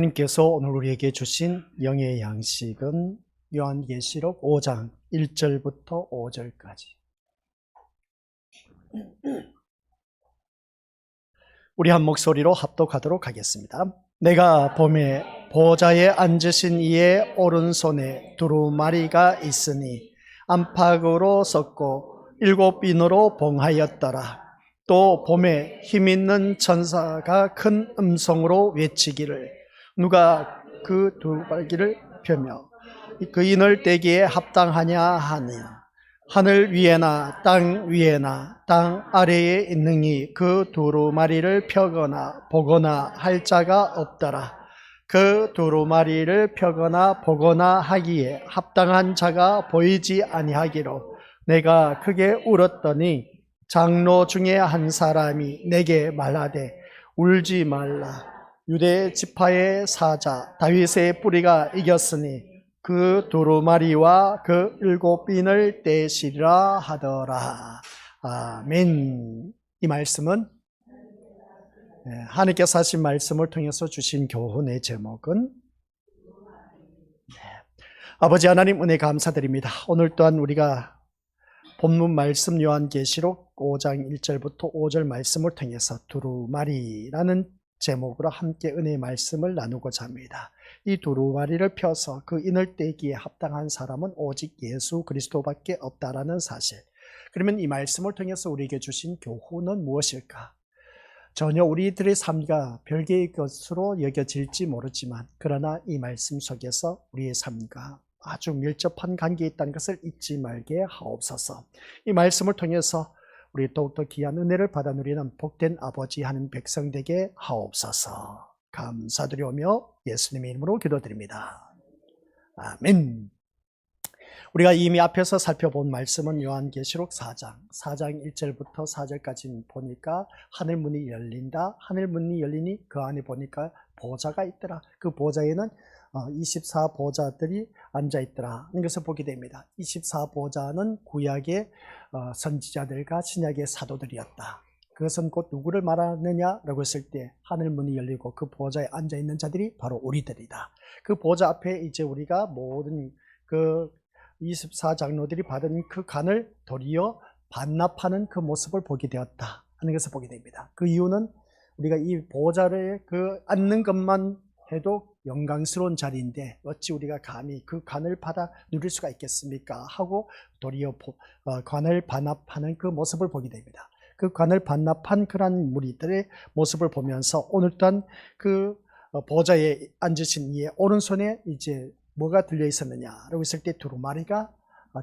하나님께서 오늘 우리에게 주신 영의 양식은 요한계시록 5장 1절부터 5절까지. 우리 한 목소리로 합독하도록 하겠습니다. 내가 보매 보좌에 앉으신 이의 오른손에 두루마리가 있으니 안팎으로 섰고 7빈으로 봉하였더라. 또 봄에 힘있는 천사가 큰 음성으로 외치기를 누가 그 두루마리를 펴며 그 인을 떼기에 합당하냐 하느냐. 하늘 위에나 땅 위에나 땅 아래에 있는 이 그 두루마리를 펴거나 보거나 할 자가 없더라. 그 두루마리를 펴거나 보거나 하기에 합당한 자가 보이지 아니하기로 내가 크게 울었더니 장로 중에 한 사람이 내게 말하되 울지 말라. 유대 지파의 사자 다윗의 뿌리가 이겼으니 그 두루마리와 그 7빈을 떼시리라 하더라. 아멘. 이 말씀은 하나님께서 하신 말씀을 통해서 주신 교훈의 제목은 아버지 하나님 은혜 감사드립니다. 오늘 또한 우리가 본문 말씀 요한계시록 5장 1절부터 5절 말씀을 통해서 두루마리라는 제목으로 함께 은혜의 말씀을 나누고자 합니다. 이 두루마리를 펴서 그 인을 떼기에 합당한 사람은 오직 예수 그리스도밖에 없다라는 사실. 그러면 이 말씀을 통해서 우리에게 주신 교훈은 무엇일까? 전혀 우리들의 삶과 별개의 것으로 여겨질지 모르지만 그러나 이 말씀 속에서 우리의 삶과 아주 밀접한 관계에 있다는 것을 잊지 말게 하옵소서. 이 말씀을 통해서 우리 더욱더 귀한 은혜를 받아 누리는 복된 아버지 하는 백성 되게 하옵소서. 감사드리오며 예수님의 이름으로 기도드립니다. 아멘. 우리가 이미 앞에서 살펴본 말씀은 요한계시록 4장 1절부터 4절까지 보니까 하늘문이 열린다. 하늘문이 열리니 그 안에 보니까 보좌가 있더라. 그 보좌에는 24보좌들이 앉아있더라. 이것을 보게 됩니다. 24보좌는 구약의 선지자들과 신약의 사도들이었다. 그것은 곧 누구를 말하느냐라고 했을 때 하늘문이 열리고 그 보좌에 앉아있는 자들이 바로 우리들이다. 그 보좌 앞에 이제 우리가 모든 그 24장로들이 받은 그 간을 도리어 반납하는 그 모습을 보게 되었다 하는 것을 보게 됩니다. 그 이유는 우리가 이 보좌를 앉는 것만 해도 영광스러운 자리인데 어찌 우리가 감히 그 관을 받아 누릴 수가 있겠습니까? 하고 도리어 관을 반납하는 그 모습을 보게 됩니다. 그 관을 반납한 그런 무리들의 모습을 보면서 오늘 또한 그 보좌에 앉으신 이의 오른손에 이제 뭐가 들려 있었느냐라고 했을 때 두루마리가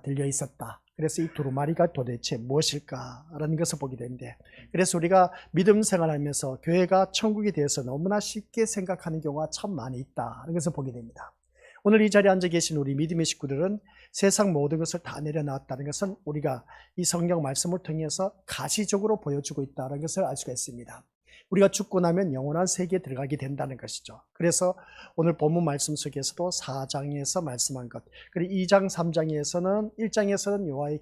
들려 있었다. 그래서 이 두루마리가 도대체 무엇일까라는 것을 보게 되는데, 그래서 우리가 믿음 생활하면서 교회가 천국에 대해서 너무나 쉽게 생각하는 경우가 참 많이 있다는 것을 보게 됩니다. 오늘 이 자리에 앉아 계신 우리 믿음의 식구들은 세상 모든 것을 다 내려놨다는 것은 우리가 이 성경 말씀을 통해서 가시적으로 보여주고 있다는 것을 알 수가 있습니다. 우리가 죽고 나면 영원한 세계에 들어가게 된다는 것이죠. 그래서 오늘 본문 말씀 속에서도 4장에서 말씀한 것, 그리고 2장, 3장에서는 1장에서는 여호와의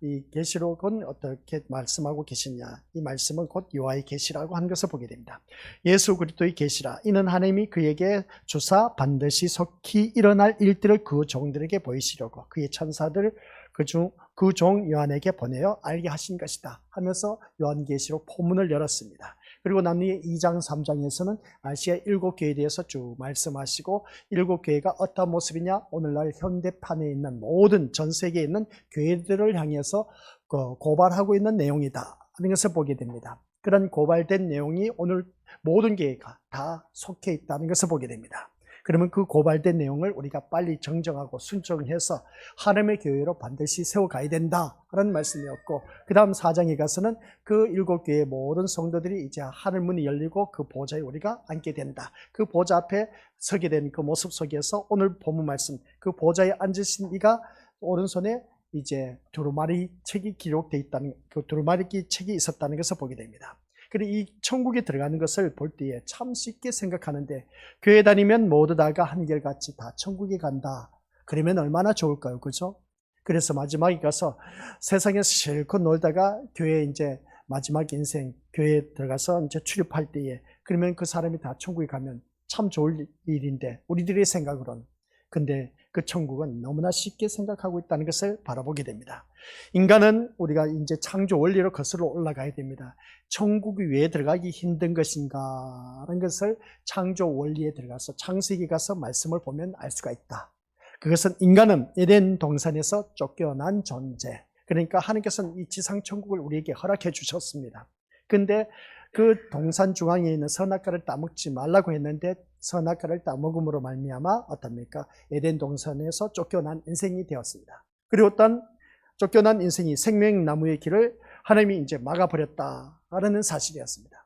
이 계시록은 어떻게 말씀하고 계시냐, 이 말씀은 곧 여호와의 계시라고 하는 것을 보게 됩니다. 예수 그리스도의 계시라, 이는 하나님이 그에게 주사 반드시 속히 일어날 일들을 그 종들에게 보이시려고 그의 천사들 그 종 요한에게 보내어 알게 하신 것이다 하면서 요한계시록 포문을 열었습니다. 그리고 난 후에 2장, 3장에서는 아시아 7교회에 대해서 쭉 말씀하시고 7교회가 어떤 모습이냐, 오늘날 현대판에 있는 모든 전 세계에 있는 교회들을 향해서 고발하고 있는 내용이다 하는 것을 보게 됩니다. 그런 고발된 내용이 오늘 모든 교회가 다 속해 있다는 것을 보게 됩니다. 그러면 그 고발된 내용을 우리가 빨리 정정하고 순종해서 하나님의 교회로 반드시 세워가야 된다 그런 말씀이었고, 그 다음 4장에 가서는 그 7교회의 모든 성도들이 이제 하늘문이 열리고 그 보좌에 우리가 앉게 된다. 그 보좌 앞에 서게 된 그 모습 속에서 오늘 본문 말씀, 그 보좌에 앉으신 이가 오른손에 이제 두루마리 책이 기록되어 있다는, 그 두루마리 책이 있었다는 것을 보게 됩니다. 그리고 이 천국에 들어가는 것을 볼 때에 참 쉽게 생각하는데, 교회 다니면 모두 다가 한결같이 다 천국에 간다. 그러면 얼마나 좋을까요? 그죠? 그래서 마지막에 가서 세상에서 실컷 놀다가 교회 이제 마지막 인생, 교회에 들어가서 이제 출입할 때에, 그러면 그 사람이 다 천국에 가면 참 좋을 일인데 우리들의 생각으로는. 근데 그 천국은 너무나 쉽게 생각하고 있다는 것을 바라보게 됩니다. 인간은 우리가 이제 창조 원리로 거슬러 올라가야 됩니다. 천국이 왜 들어가기 힘든 것인가 하는 것을 창조 원리에 들어가서 창세기 가서 말씀을 보면 알 수가 있다. 그것은 인간은 에덴 동산에서 쫓겨난 존재, 그러니까 하나님께서는 이 지상 천국을 우리에게 허락해 주셨습니다. 근데 그 동산 중앙에 있는 선악과를 따먹지 말라고 했는데 선악과를 따먹음으로 말미암아 어떻습니까? 에덴 동산에서 쫓겨난 인생이 되었습니다. 그리고 어떤 쫓겨난 인생이 생명나무의 길을 하나님이 이제 막아버렸다라는 사실이었습니다.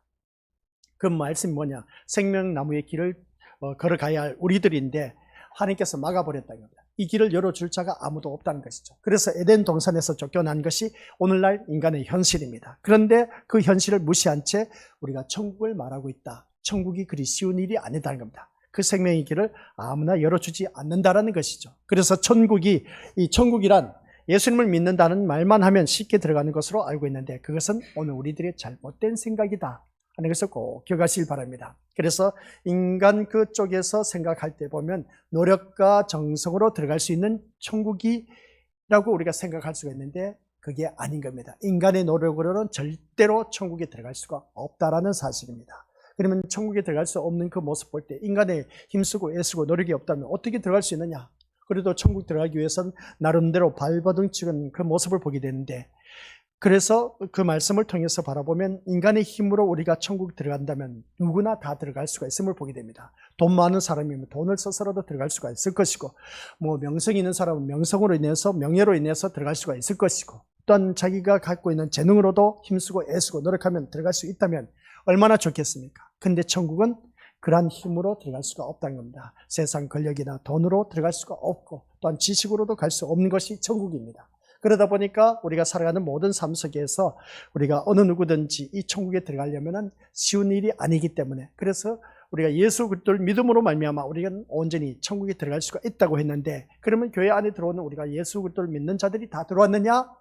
그 말씀이 뭐냐? 생명나무의 길을 걸어가야 할 우리들인데 하나님께서 막아버렸다는 겁니다. 이 길을 열어줄 자가 아무도 없다는 것이죠. 그래서 에덴 동산에서 쫓겨난 것이 오늘날 인간의 현실입니다. 그런데 그 현실을 무시한 채 우리가 천국을 말하고 있다. 천국이 그리 쉬운 일이 아니다는 겁니다. 그 생명의 길을 아무나 열어주지 않는다라는 것이죠. 그래서 이 천국이란 예수님을 믿는다는 말만 하면 쉽게 들어가는 것으로 알고 있는데 그것은 오늘 우리들의 잘못된 생각이다 하는 것을 꼭 기억하시길 바랍니다. 그래서 인간 그쪽에서 생각할 때 보면 노력과 정성으로 들어갈 수 있는 천국이라고 우리가 생각할 수가 있는데 그게 아닌 겁니다. 인간의 노력으로는 절대로 천국에 들어갈 수가 없다라는 사실입니다. 그러면 천국에 들어갈 수 없는 그 모습 볼 때 인간의 힘쓰고 애쓰고 노력이 없다면 어떻게 들어갈 수 있느냐? 그래도 천국 들어가기 위해서는 나름대로 발버둥 치는 그 모습을 보게 되는데 그래서 그 말씀을 통해서 바라보면 인간의 힘으로 우리가 천국 들어간다면 누구나 다 들어갈 수가 있음을 보게 됩니다. 돈 많은 사람이면 돈을 써서라도 들어갈 수가 있을 것이고 뭐 명성이 있는 사람은 명성으로 인해서 명예로 인해서 들어갈 수가 있을 것이고 또한 자기가 갖고 있는 재능으로도 힘쓰고 애쓰고 노력하면 들어갈 수 있다면 얼마나 좋겠습니까? 근데 천국은 그러한 힘으로 들어갈 수가 없다는 겁니다. 세상 권력이나 돈으로 들어갈 수가 없고 또한 지식으로도 갈 수 없는 것이 천국입니다. 그러다 보니까 우리가 살아가는 모든 삶 속에서 우리가 어느 누구든지 이 천국에 들어가려면 쉬운 일이 아니기 때문에 그래서 우리가 예수 그리스도를 믿음으로 말미암아 우리가 온전히 천국에 들어갈 수가 있다고 했는데 그러면 교회 안에 들어오는 우리가 예수 그리스도를 믿는 자들이 다 들어왔느냐?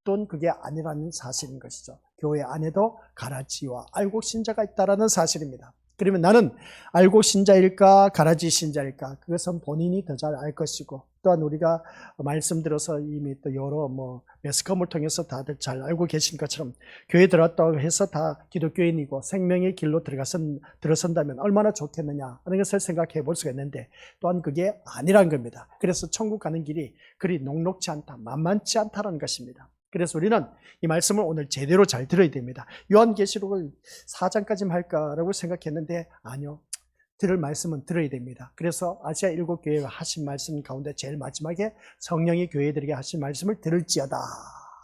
또는 그게 아니라는 사실인 것이죠. 교회 안에도 가라지와 알곡 신자가 있다는 사실입니다. 그러면 나는 알곡 신자일까 가라지 신자일까 그것은 본인이 더 잘 알 것이고 또한 우리가 말씀 들어서 이미 또 여러 매스컴을 통해서 다들 잘 알고 계신 것처럼 교회 들어왔다고 해서 다 기독교인이고 생명의 길로 들어선다면 얼마나 좋겠느냐 하는 것을 생각해 볼 수가 있는데 또한 그게 아니란 겁니다. 그래서 천국 가는 길이 그리 녹록지 않다, 만만치 않다는 것입니다. 그래서 우리는 이 말씀을 오늘 제대로 잘 들어야 됩니다. 요한계시록을 4장까지 할까라고 생각했는데 아니요. 들을 말씀은 들어야 됩니다. 그래서 아시아 7교회가 하신 말씀 가운데 제일 마지막에 성령이 교회들에게 하신 말씀을 들을지어다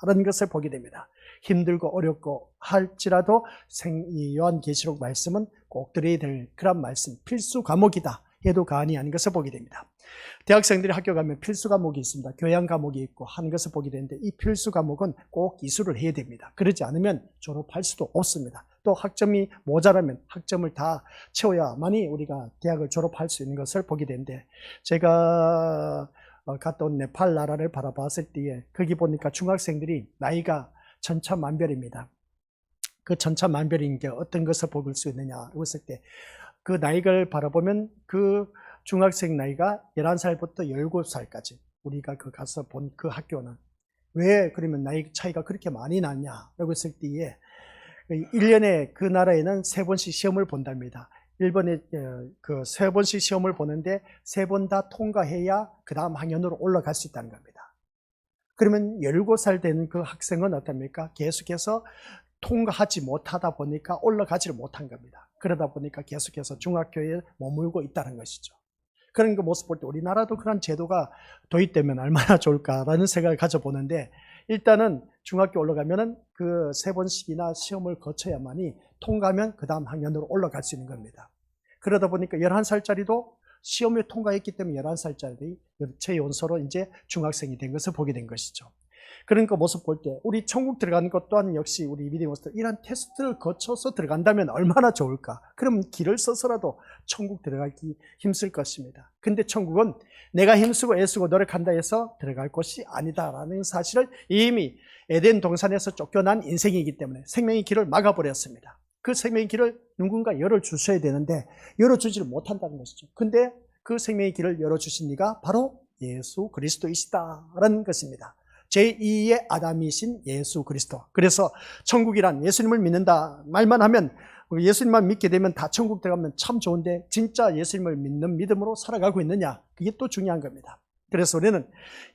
라는 것을 보게 됩니다. 힘들고 어렵고 할지라도 이 요한계시록 말씀은 꼭 들어야 될 그런 말씀, 필수 과목이다 해도 과언이 아닌 것을 보게 됩니다. 대학생들이 학교 가면 필수 과목이 있습니다. 교양 과목이 있고 하는 것을 보게 되는데 이 필수 과목은 꼭 이수를 해야 됩니다. 그러지 않으면 졸업할 수도 없습니다. 또 학점이 모자라면 학점을 다 채워야만이 우리가 대학을 졸업할 수 있는 것을 보게 되는데 제가 갔다 온 네팔 나라를 바라봤을 때에 거기 보니까 중학생들이 나이가 천차만별입니다. 그 천차만별인 게 어떤 것을 볼 수 있느냐고 했을 때 그 나이를 바라보면 그 중학생 나이가 11살부터 17살까지 우리가 가서 본 그 학교는 왜 그러면 나이 차이가 그렇게 많이 나냐라고 했을 때에 1년에 그 나라에는 3번씩 시험을 본답니다. 일본에 그 3번씩 시험을 보는데 3번 다 통과해야 그 다음 학년으로 올라갈 수 있다는 겁니다. 그러면 17살 되는 그 학생은 어떻습니까? 계속해서 통과하지 못하다 보니까 올라가지를 못한 겁니다. 그러다 보니까 계속해서 중학교에 머물고 있다는 것이죠. 그런 그 모습 볼 때 우리나라도 그런 제도가 도입되면 얼마나 좋을까라는 생각을 가져보는데 일단은 중학교 올라가면은 그 3번씩이나 시험을 거쳐야만이 통과하면 그 다음 학년으로 올라갈 수 있는 겁니다. 그러다 보니까 11살짜리도 시험에 통과했기 때문에 11살짜리 최연소로 이제 중학생이 된 것을 보게 된 것이죠. 그런 그 모습 볼 때 우리 천국 들어가는 것 또한 역시 우리 믿음으로서 이런 테스트를 거쳐서 들어간다면 얼마나 좋을까? 그럼 길을 써서라도 천국 들어가기 힘쓸 것입니다. 근데 천국은 내가 힘쓰고 애쓰고 노력한다 해서 들어갈 곳이 아니다라는 사실을 이미 에덴 동산에서 쫓겨난 인생이기 때문에 생명의 길을 막아버렸습니다. 그 생명의 길을 누군가 열어주셔야 되는데 열어주지를 못한다는 것이죠. 근데 그 생명의 길을 열어주신 이가 바로 예수 그리스도이시다라는 것입니다. 제2의 아담이신 예수 그리스도. 그래서 천국이란 예수님을 믿는다 말만 하면 예수님만 믿게 되면 다 천국 들어가면 참 좋은데 진짜 예수님을 믿는 믿음으로 살아가고 있느냐, 그게 또 중요한 겁니다. 그래서 우리는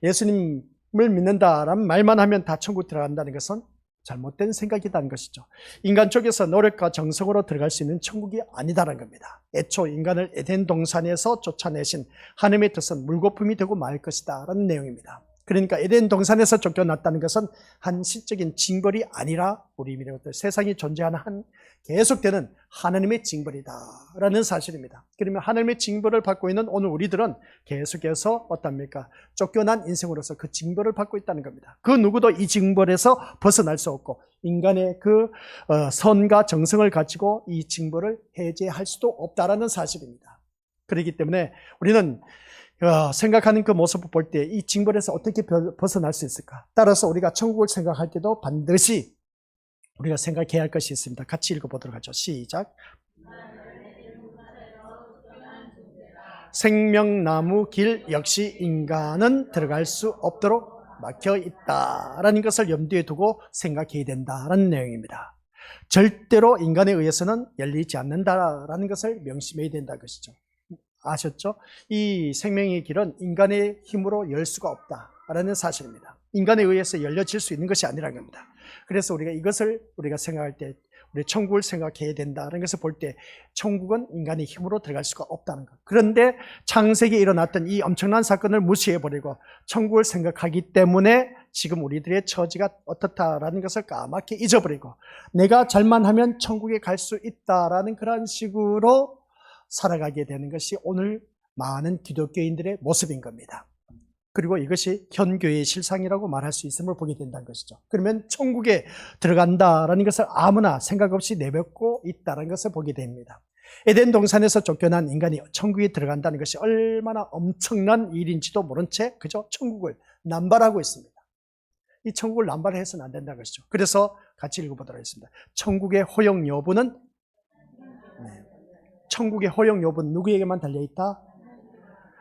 예수님을 믿는다라는 말만 하면 다 천국 들어간다는 것은 잘못된 생각이라는 것이죠. 인간 쪽에서 노력과 정성으로 들어갈 수 있는 천국이 아니다라는 겁니다. 애초 인간을 에덴 동산에서 쫓아내신 하나님의 뜻은 물거품이 되고 말 것이다 라는 내용입니다. 그러니까 에덴 동산에서 쫓겨났다는 것은 한 시적인 징벌이 아니라 우리 미래부터 세상이 존재하는 한 계속되는 하나님의 징벌이다라는 사실입니다. 그러면 하나님의 징벌을 받고 있는 오늘 우리들은 계속해서 어떻습니까? 쫓겨난 인생으로서 그 징벌을 받고 있다는 겁니다. 그 누구도 이 징벌에서 벗어날 수 없고 인간의 그 선과 정성을 가지고 이 징벌을 해제할 수도 없다라는 사실입니다. 그렇기 때문에 우리는 생각하는 그 모습을 볼 때 이 징벌에서 어떻게 벗어날 수 있을까? 따라서 우리가 천국을 생각할 때도 반드시 우리가 생각해야 할 것이 있습니다. 같이 읽어보도록 하죠. 시작. 생명나무 길 역시 인간은 들어갈 수 없도록 막혀 있다라는 것을 염두에 두고 생각해야 된다라는 내용입니다. 절대로 인간에 의해서는 열리지 않는다라는 것을 명심해야 된다는 것이죠. 아셨죠? 이 생명의 길은 인간의 힘으로 열 수가 없다라는 사실입니다. 인간에 의해서 열려질 수 있는 것이 아니라는 겁니다. 그래서 우리가 생각할 때 우리 천국을 생각해야 된다는 것을 볼 때 천국은 인간의 힘으로 들어갈 수가 없다는 것. 그런데 창세기에 일어났던 이 엄청난 사건을 무시해버리고 천국을 생각하기 때문에 지금 우리들의 처지가 어떻다라는 것을 까맣게 잊어버리고 내가 잘만 하면 천국에 갈 수 있다라는 그런 식으로 살아가게 되는 것이 오늘 많은 기독교인들의 모습인 겁니다. 그리고 이것이 현 교회의 실상이라고 말할 수 있음을 보게 된다는 것이죠. 그러면 천국에 들어간다라는 것을 아무나 생각 없이 내뱉고 있다는 것을 보게 됩니다. 에덴 동산에서 쫓겨난 인간이 천국에 들어간다는 것이 얼마나 엄청난 일인지도 모른 채 그저 천국을 남발하고 있습니다. 이 천국을 남발해서는 안 된다는 것이죠. 그래서 같이 읽어보도록 하겠습니다. 천국의 허용 여부는 천국의 허용 여부는 누구에게만 달려있다?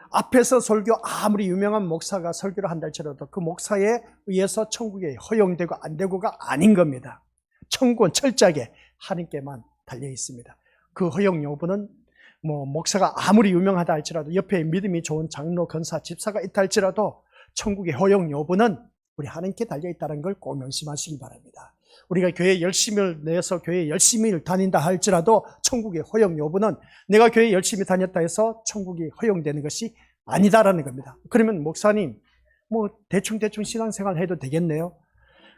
앞에서 설교 아무리 유명한 목사가 설교를 한다 할지라도 그 목사에 의해서 천국에 허용되고 안 되고가 아닌 겁니다. 천국은 철저하게 하나님께만 달려 있습니다. 그 허용 여부는 목사가 아무리 유명하다 할지라도 옆에 믿음이 좋은 장로, 권사, 집사가 있다 할지라도 천국의 허용 여부는 우리 하나님께 달려 있다는 걸 꼭 명심하시기 바랍니다. 우리가 교회 열심을 내서 교회 열심히 다닌다 할지라도 천국의 허용 여부는 내가 교회 열심히 다녔다 해서 천국이 허용되는 것이 아니다라는 겁니다. 그러면 목사님 대충 신앙생활 해도 되겠네요.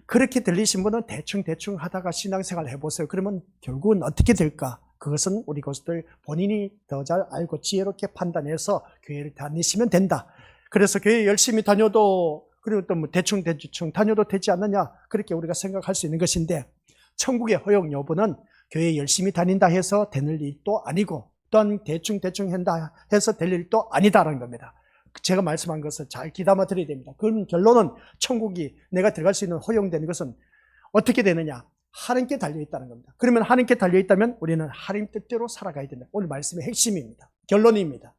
그렇게 들리신 분은 대충 하다가 신앙생활 해보세요. 그러면 결국은 어떻게 될까? 그것은 우리 것들 본인이 더 잘 알고 지혜롭게 판단해서 교회를 다니시면 된다. 그래서 교회 열심히 다녀도 그리고 또 대충 다녀도 되지 않느냐, 그렇게 우리가 생각할 수 있는 것인데 천국의 허용 여부는 교회 열심히 다닌다 해서 되는 일도 아니고 또한 대충 한다 해서 될 일도 아니다라는 겁니다. 제가 말씀한 것을 잘 귀담아 들어야 됩니다. 그럼 결론은 천국이 내가 들어갈 수 있는 허용되는 것은 어떻게 되느냐? 하나님께 달려있다는 겁니다. 그러면 하나님께 달려있다면 우리는 하나님 뜻대로 살아가야 된다. 오늘 말씀의 핵심입니다. 결론입니다.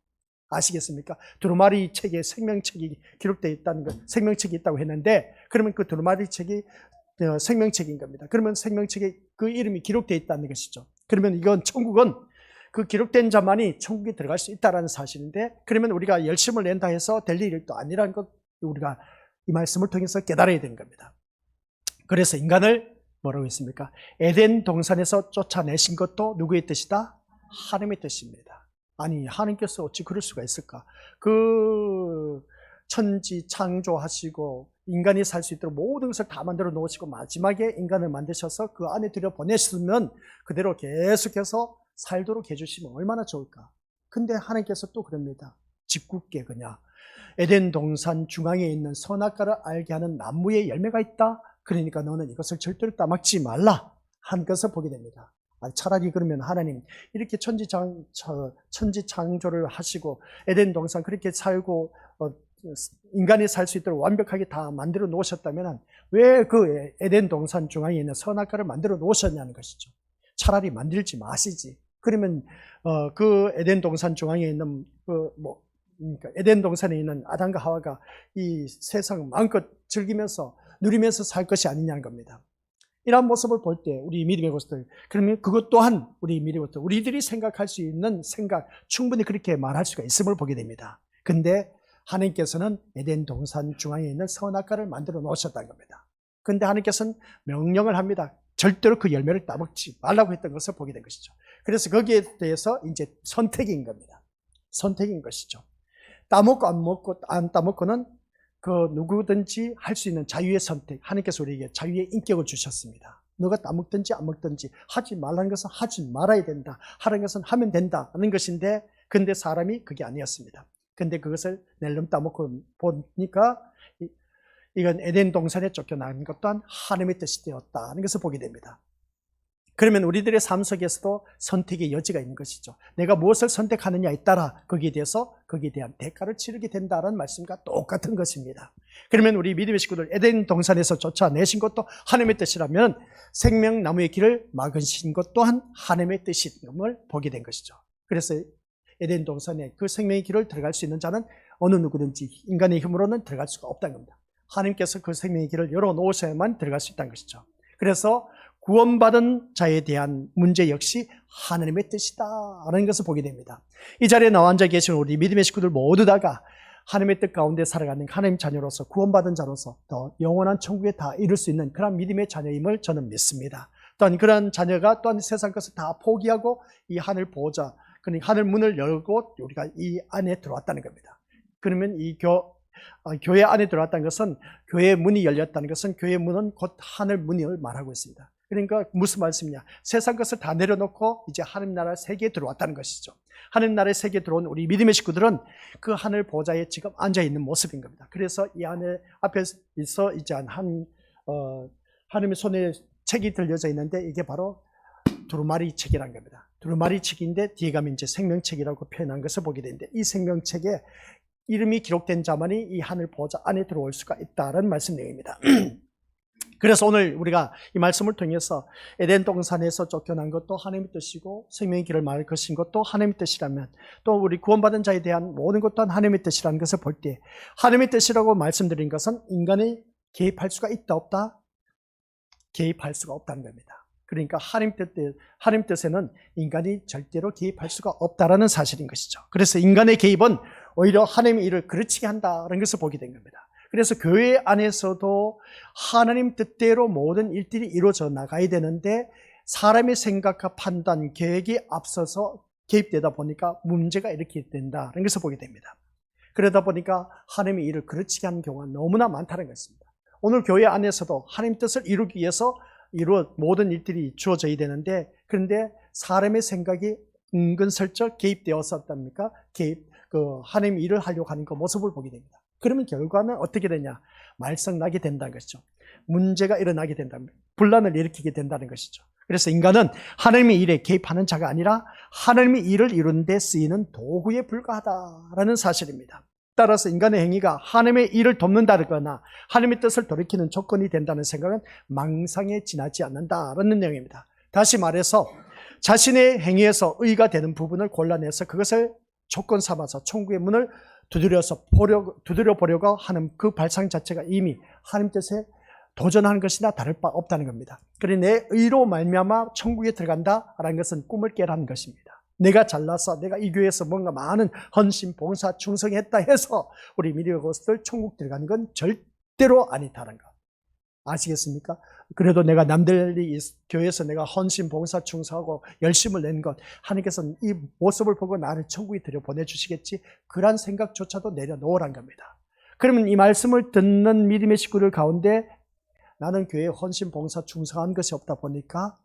아시겠습니까? 두루마리 책에 생명책이 기록되어 있다는 것, 생명책이 있다고 했는데 그러면 그 두루마리 책이 생명책인 겁니다. 그러면 생명책에 그 이름이 기록되어 있다는 것이죠. 그러면 이건 천국은 그 기록된 자만이 천국에 들어갈 수 있다는 사실인데 그러면 우리가 열심을 낸다 해서 될 일도 아니라는 것 우리가 이 말씀을 통해서 깨달아야 되는 겁니다. 그래서 인간을 뭐라고 했습니까? 에덴 동산에서 쫓아내신 것도 누구의 뜻이다? 하나님의 뜻입니다. 아니 하나님께서 어찌 그럴 수가 있을까? 그 천지 창조하시고 인간이 살 수 있도록 모든 것을 다 만들어 놓으시고 마지막에 인간을 만드셔서 그 안에 들여보내셨으면 그대로 계속해서 살도록 해주시면 얼마나 좋을까? 근데 하나님께서 또 그럽니다. 짓궂게 그냥 에덴 동산 중앙에 있는 선악과를 알게 하는 나무에 열매가 있다? 그러니까 너는 이것을 절대로 따먹지 말라 한 것을 보게 됩니다. 차라리 그러면 하나님 이렇게 천지 창조를 하시고 에덴 동산 그렇게 살고 인간이 살 수 있도록 완벽하게 다 만들어 놓으셨다면 왜 그 에덴 동산 중앙에 있는 선악과를 만들어 놓으셨냐는 것이죠. 차라리 만들지 마시지. 그러면 그 에덴 동산 중앙에 있는 그러니까 에덴 동산에 있는 아담과 하와가 이 세상을 마음껏 즐기면서 누리면서 살 것이 아니냐는 겁니다. 이러한 모습을 볼 때 우리 믿음의 것들, 그러면 그것 또한 우리 믿음의 것들, 우리들이 생각할 수 있는 생각, 충분히 그렇게 말할 수가 있음을 보게 됩니다. 근데 하나님께서는 에덴 동산 중앙에 있는 선악과를 만들어 놓으셨다는 겁니다. 근데 하나님께서는 명령을 합니다. 절대로 그 열매를 따먹지 말라고 했던 것을 보게 된 것이죠. 그래서 거기에 대해서 이제 선택인 겁니다. 선택인 것이죠. 따먹고 안 따먹고는 그 누구든지 할 수 있는 자유의 선택, 하나님께서 우리에게 자유의 인격을 주셨습니다. 너가 따먹든지 안 먹든지 하지 말라는 것은 하지 말아야 된다, 하라는 것은 하면 된다 하는 것인데, 근데 사람이 그게 아니었습니다. 근데 그것을 낼름 따먹고 보니까 이건 에덴 동산에 쫓겨나는 것 또한 하나님의 뜻이 되었다는 것을 보게 됩니다. 그러면 우리들의 삶 속에서도 선택의 여지가 있는 것이죠. 내가 무엇을 선택하느냐에 따라 거기에 대한 대가를 치르게 된다는 말씀과 똑같은 것입니다. 그러면 우리 믿음의 식구들, 에덴 동산에서 쫓아내신 것도 하나님의 뜻이라면 생명나무의 길을 막으신 것 또한 하나님의 뜻임을 보게 된 것이죠. 그래서 에덴 동산에 그 생명의 길을 들어갈 수 있는 자는 어느 누구든지 인간의 힘으로는 들어갈 수가 없다는 겁니다. 하나님께서 그 생명의 길을 열어놓으셔야만 들어갈 수 있다는 것이죠. 그래서 구원받은 자에 대한 문제 역시 하나님의 뜻이다라는 것을 보게 됩니다. 이 자리에 나와 앉아 계신 우리 믿음의 식구들 모두 다가 하나님의 뜻 가운데 살아가는 하나님 자녀로서, 구원받은 자로서 더 영원한 천국에 다 이룰 수 있는 그런 믿음의 자녀임을 저는 믿습니다. 또한 그런 자녀가 또한 세상 것을 다 포기하고 이 하늘 보호자, 그러니까 하늘 문을 열고 우리가 이 안에 들어왔다는 겁니다. 그러면 이 교회 안에 들어왔다는 것은, 교회의 문이 열렸다는 것은, 교회의 문은 곧 하늘 문을 말하고 있습니다. 그러니까 무슨 말씀이냐, 세상 것을 다 내려놓고 이제 하늘 나라 세계에 들어왔다는 것이죠. 하늘 나라의 세계에 들어온 우리 믿음의 식구들은 그 하늘 보좌에 지금 앉아 있는 모습인 겁니다. 그래서 이 안에 앞에서 이제 하나님의 손에 책이 들려져 있는데, 이게 바로 두루마리 책이라는 겁니다. 두루마리 책인데 뒤에 가면 이제 생명책이라고 표현한 것을 보게 되는데, 이 생명책에 이름이 기록된 자만이 이 하늘 보좌 안에 들어올 수가 있다는 말씀 내용입니다. 그래서 오늘 우리가 이 말씀을 통해서 에덴 동산에서 쫓겨난 것도 하나님의 뜻이고, 생명의 길을 말 것인 것도 하나님의 뜻이라면, 또 우리 구원받은 자에 대한 모든 것 또한 하나님의 뜻이라는 것을 볼 때, 하나님의 뜻이라고 말씀드린 것은 인간이 개입할 수가 있다 없다? 개입할 수가 없다는 겁니다. 그러니까 하나님 뜻에는 인간이 절대로 개입할 수가 없다라는 사실인 것이죠. 그래서 인간의 개입은 오히려 하나님의 일을 그르치게 한다는 것을 보게 된 겁니다. 그래서 교회 안에서도 하나님 뜻대로 모든 일들이 이루어져 나가야 되는데, 사람의 생각과 판단, 계획이 앞서서 개입되다 보니까 문제가 이렇게 된다는 것을 보게 됩니다. 그러다 보니까 하나님의 일을 그르치게 하는 경우가 너무나 많다는 것입니다. 오늘 교회 안에서도 하나님 뜻을 이루기 위해서 모든 일들이 주어져야 되는데, 그런데 사람의 생각이 은근슬쩍 개입되었었답니까? 하나님의 일을 하려고 하는 그 모습을 보게 됩니다. 그러면 결과는 어떻게 되냐? 말썽나게 된다는 것이죠. 문제가 일어나게 된다는, 분란을 일으키게 된다는 것이죠. 그래서 인간은 하나님의 일에 개입하는 자가 아니라 하나님의 일을 이루는 데 쓰이는 도구에 불과하다라는 사실입니다. 따라서 인간의 행위가 하나님의 일을 돕는다거나 하나님의 뜻을 돌이키는 조건이 된다는 생각은 망상에 지나지 않는다라는 내용입니다. 다시 말해서 자신의 행위에서 의가 되는 부분을 골라내서 그것을 조건 삼아서 천국의 문을 두드려 보려고 하는 그 발상 자체가 이미 하나님 뜻에 도전하는 것이나 다를 바 없다는 겁니다. 그러니 내 의로 말미암아 천국에 들어간다라는 것은 꿈을 깨라는 것입니다. 내가 잘나서 내가 이 교회에서 뭔가 많은 헌신, 봉사, 충성했다 해서 우리 믿음의 것들 천국 들어가는 건 절대로 아니다는 것. 아시겠습니까? 그래도 내가 남들이 교회에서 내가 헌신, 봉사, 충성하고 열심을 낸 것, 하나님께서는 이 모습을 보고 나를 천국에 들여보내주시겠지, 그런 생각조차도 내려놓으란 겁니다. 그러면 이 말씀을 듣는 믿음의 식구들 가운데 나는 교회에 헌신, 봉사, 충성한 것이 없다 보니까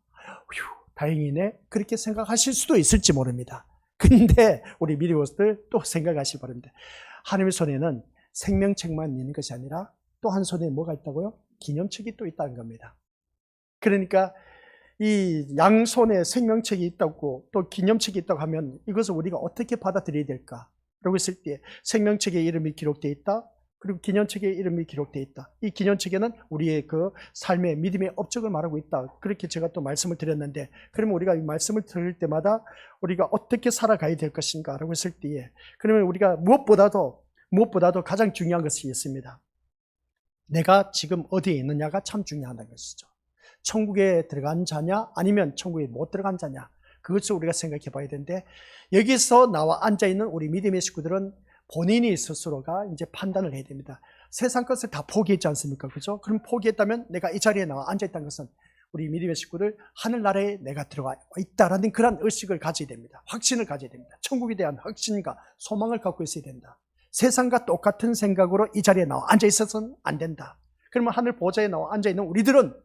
다행이네, 그렇게 생각하실 수도 있을지 모릅니다. 근데 우리 믿음의 것들 또 생각하시기 바랍니다. 하나님의 손에는 생명책만 있는 것이 아니라 또 한 손에 뭐가 있다고요? 기념책이 또 있다는 겁니다. 그러니까 이 양손에 생명책이 있다고 또 기념책이 있다고 하면 이것을 우리가 어떻게 받아들여야 될까? 라고 했을 때 생명책에 이름이 기록되어 있다. 그리고 기년책에 이름이 기록되어 있다. 이 기년책에는 우리의 그 삶의 믿음의 업적을 말하고 있다. 그렇게 제가 또 말씀을 드렸는데, 그러면 우리가 이 말씀을 들을 때마다 우리가 어떻게 살아가야 될 것인가 라고 했을 때에, 그러면 우리가 무엇보다도 가장 중요한 것이 있습니다. 내가 지금 어디에 있느냐가 참 중요하다는 것이죠. 천국에 들어간 자냐 아니면 천국에 못 들어간 자냐, 그것을 우리가 생각해 봐야 되는데, 여기서 나와 앉아있는 우리 믿음의 식구들은 본인이 스스로가 이제 판단을 해야 됩니다. 세상 것을 다 포기했지 않습니까? 그죠? 그럼 포기했다면 내가 이 자리에 나와 앉아있다는 것은 우리 믿음의 식구들 하늘나라에 내가 들어가 있다라는 그런 의식을 가져야 됩니다. 확신을 가져야 됩니다. 천국에 대한 확신과 소망을 갖고 있어야 된다. 세상과 똑같은 생각으로 이 자리에 나와 앉아있어서는 안 된다. 그러면 하늘 보좌에 나와 앉아있는 우리들은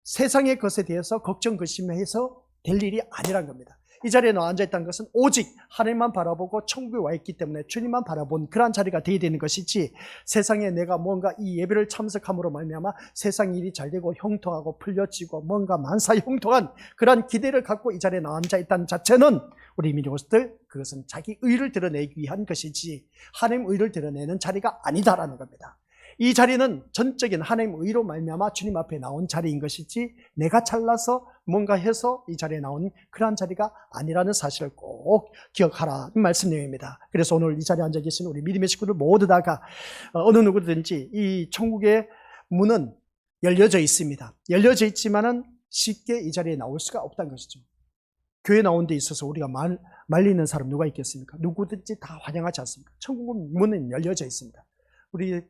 세상의 것에 대해서 걱정, 근심해서 될 일이 아니란 겁니다. 이 자리에 나와 앉아있다는 것은 오직 하나님만 바라보고 천국에 와 있기 때문에 주님만 바라본 그러한 자리가 되어야 되는 것이지, 세상에 내가 뭔가 이 예배를 참석함으로 말미암아 세상 일이 잘 되고 형통하고 풀려지고 뭔가 만사형통한 그런 기대를 갖고 이 자리에 나와 앉아있다는 자체는 우리 믿음들, 그것은 자기 의를 드러내기 위한 것이지 하나님 의를 드러내는 자리가 아니다라는 겁니다. 이 자리는 전적인 하나님 의로 말미암아 주님 앞에 나온 자리인 것이지, 내가 잘나서 뭔가 해서 이 자리에 나온 그러한 자리가 아니라는 사실을 꼭 기억하라는 말씀 내용입니다. 그래서 오늘 이 자리에 앉아 계신 우리 믿음의 식구들 모두 다가 어느 누구든지 이 천국의 문은 열려져 있습니다. 열려져 있지만은 쉽게 이 자리에 나올 수가 없다는 것이죠. 교회 나온 데 있어서 우리가 말리는 사람 누가 있겠습니까? 누구든지 다 환영하지 않습니까? 천국은 문은 열려져 있습니다.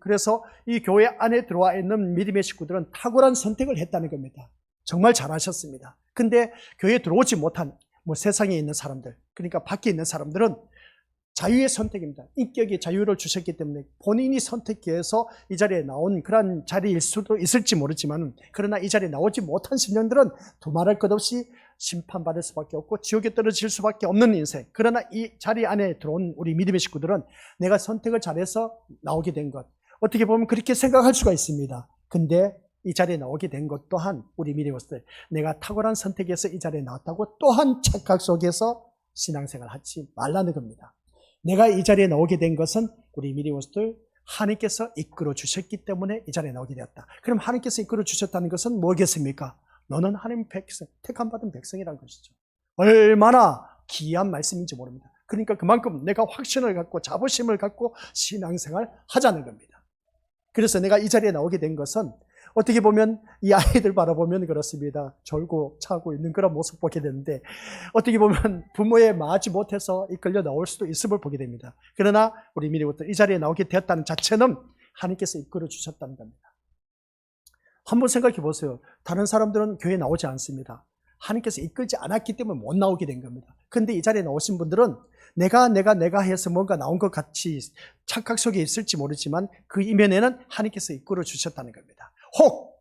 그래서 이 교회 안에 들어와 있는 믿음의 식구들은 탁월한 선택을 했다는 겁니다. 정말 잘하셨습니다. 근데 교회에 들어오지 못한 세상에 있는 사람들, 그러니까 밖에 있는 사람들은 자유의 선택입니다. 인격의 자유를 주셨기 때문에 본인이 선택해서 이 자리에 나온 그런 자리일 수도 있을지 모르지만, 그러나 이 자리에 나오지 못한 심령들은 두말할 것 없이 심판받을 수밖에 없고 지옥에 떨어질 수밖에 없는 인생. 그러나 이 자리 안에 들어온 우리 믿음의 식구들은 내가 선택을 잘해서 나오게 된 것, 어떻게 보면 그렇게 생각할 수가 있습니다. 근데 이 자리에 나오게 된 것 또한 우리 믿음의 식구들, 내가 탁월한 선택에서 이 자리에 나왔다고 또한 착각 속에서 신앙생활 하지 말라는 겁니다. 내가 이 자리에 나오게 된 것은 우리 믿음의 식구들, 하나님께서 이끌어 주셨기 때문에 이 자리에 나오게 되었다. 그럼 하나님께서 이끌어 주셨다는 것은 뭐겠습니까? 너는 하나님 백성, 택함받은 백성이라는 것이죠. 얼마나 귀한 말씀인지 모릅니다. 그러니까 그만큼 내가 확신을 갖고 자부심을 갖고 신앙생활 하자는 겁니다. 그래서 내가 이 자리에 나오게 된 것은 어떻게 보면 이 아이들 바라보면 그렇습니다. 졸고 차고 있는 그런 모습 보게 되는데, 어떻게 보면 부모에 마지 못해서 이끌려 나올 수도 있음을 보게 됩니다. 그러나 우리 믿음부터 이 자리에 나오게 되었다는 자체는 하나님께서 이끌어 주셨다는 겁니다. 한번 생각해 보세요. 다른 사람들은 교회에 나오지 않습니다. 하나님께서 이끌지 않았기 때문에 못 나오게 된 겁니다. 근데 이 자리에 나오신 분들은 내가 해서 뭔가 나온 것 같이 착각 속에 있을지 모르지만 그 이면에는 하나님께서 이끌어 주셨다는 겁니다. 혹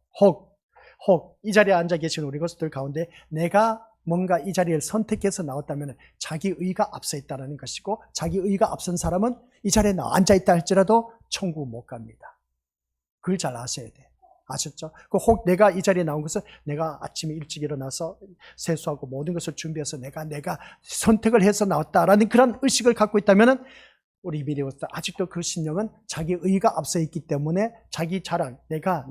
이 자리에 앉아 계신 우리 것들 가운데 내가 뭔가 이 자리를 선택해서 나왔다면 자기 의가 앞서 있다는 것이고, 자기 의가 앞선 사람은 이 자리에 앉아 있다 할지라도 천국 못 갑니다. 그걸 잘 아셔야 돼. 아셨죠? 혹 내가 이 자리에 나온 것은 내가 아침에 일찍 일어나서 세수하고 모든 것을 준비해서 내가 선택을 해서 나왔다라는 그런 의식을 갖고 있다면 우리 믿음으로서 아직도 그 신령은 자기 의가 앞서 있기 때문에 자기 자랑, 내가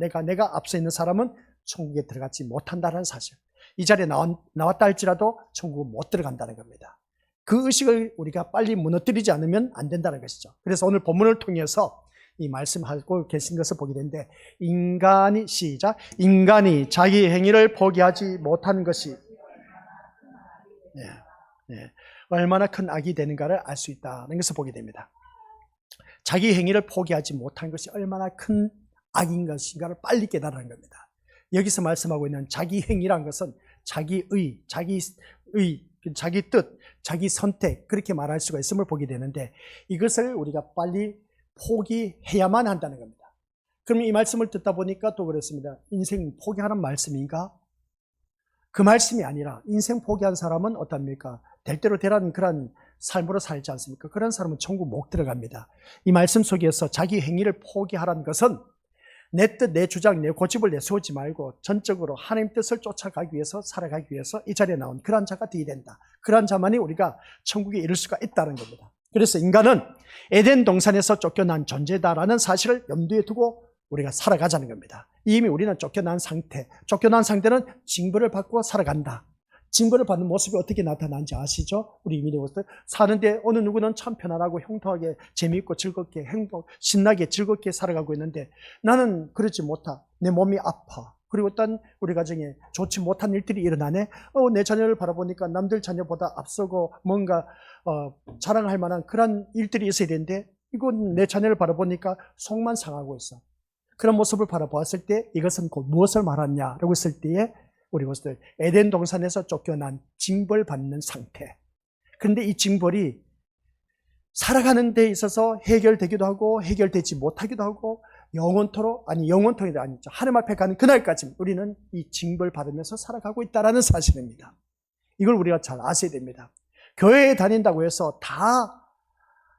앞서 있는 사람은 천국에 들어가지 못한다는 사실. 이 자리에 나왔다 할지라도 천국은 못 들어간다는 겁니다. 그 의식을 우리가 빨리 무너뜨리지 않으면 안 된다는 것이죠. 그래서 오늘 본문을 통해서 이 말씀하고 계신 것을 보게 되는데, 인간이 자기 행위를 포기하지 못하는 것이 얼마나 큰 악이 되는가를 알 수 있다는 것을 보게 됩니다. 자기 행위를 포기하지 못하는 것이 얼마나 큰 악인 것인가를 빨리 깨달은 겁니다. 여기서 말씀하고 있는 자기 행위란 것은 자기 뜻, 자기 선택, 그렇게 말할 수가 있음을 보게 되는데, 이것을 우리가 빨리 포기해야만 한다는 겁니다. 그럼 이 말씀을 듣다 보니까 또 그렇습니다. 인생 포기하는 말씀인가? 그 말씀이 아니라, 인생 포기한 사람은 어떻습니까? 될 대로 되라는 그런 삶으로 살지 않습니까? 그런 사람은 천국 못 들어갑니다. 이 말씀 속에서 자기 행위를 포기하라는 것은 내 뜻, 내 주장, 내 고집을 내세우지 말고 전적으로 하나님 뜻을 쫓아가기 위해서, 살아가기 위해서 이 자리에 나온 그런 자가 되어야 된다. 그런 자만이 우리가 천국에 이를 수가 있다는 겁니다. 그래서 인간은 에덴 동산에서 쫓겨난 존재다라는 사실을 염두에 두고 우리가 살아가자는 겁니다. 이미 우리는 쫓겨난 상태는 징벌을 받고 살아간다. 징벌을 받는 모습이 어떻게 나타나는지 아시죠? 우리 이민의 모습. 사는데 어느 누구는 참 편안하고 형통하게 재미있고 즐겁게 신나게 즐겁게 살아가고 있는데 나는 그렇지 못하. 내 몸이 아파. 그리고 어떤 우리 가정에 좋지 못한 일들이 일어나네. 내 자녀를 바라보니까 남들 자녀보다 앞서고 뭔가 자랑할 만한 그런 일들이 있어야 되는데 이건 내 자녀를 바라보니까 속만 상하고 있어. 그런 모습을 바라보았을 때 이것은 곧 무엇을 말하냐라고 했을 때에 우리 것들 에덴 동산에서 쫓겨난 징벌받는 상태. 그런데 이 징벌이 살아가는 데 있어서 해결되기도 하고 해결되지 못하기도 하고 영원토록 아니죠. 하나님 앞에 가는 그날까지 우리는 이 징벌 받으면서 살아가고 있다는 사실입니다. 이걸 우리가 잘 아셔야 됩니다. 교회에 다닌다고 해서 다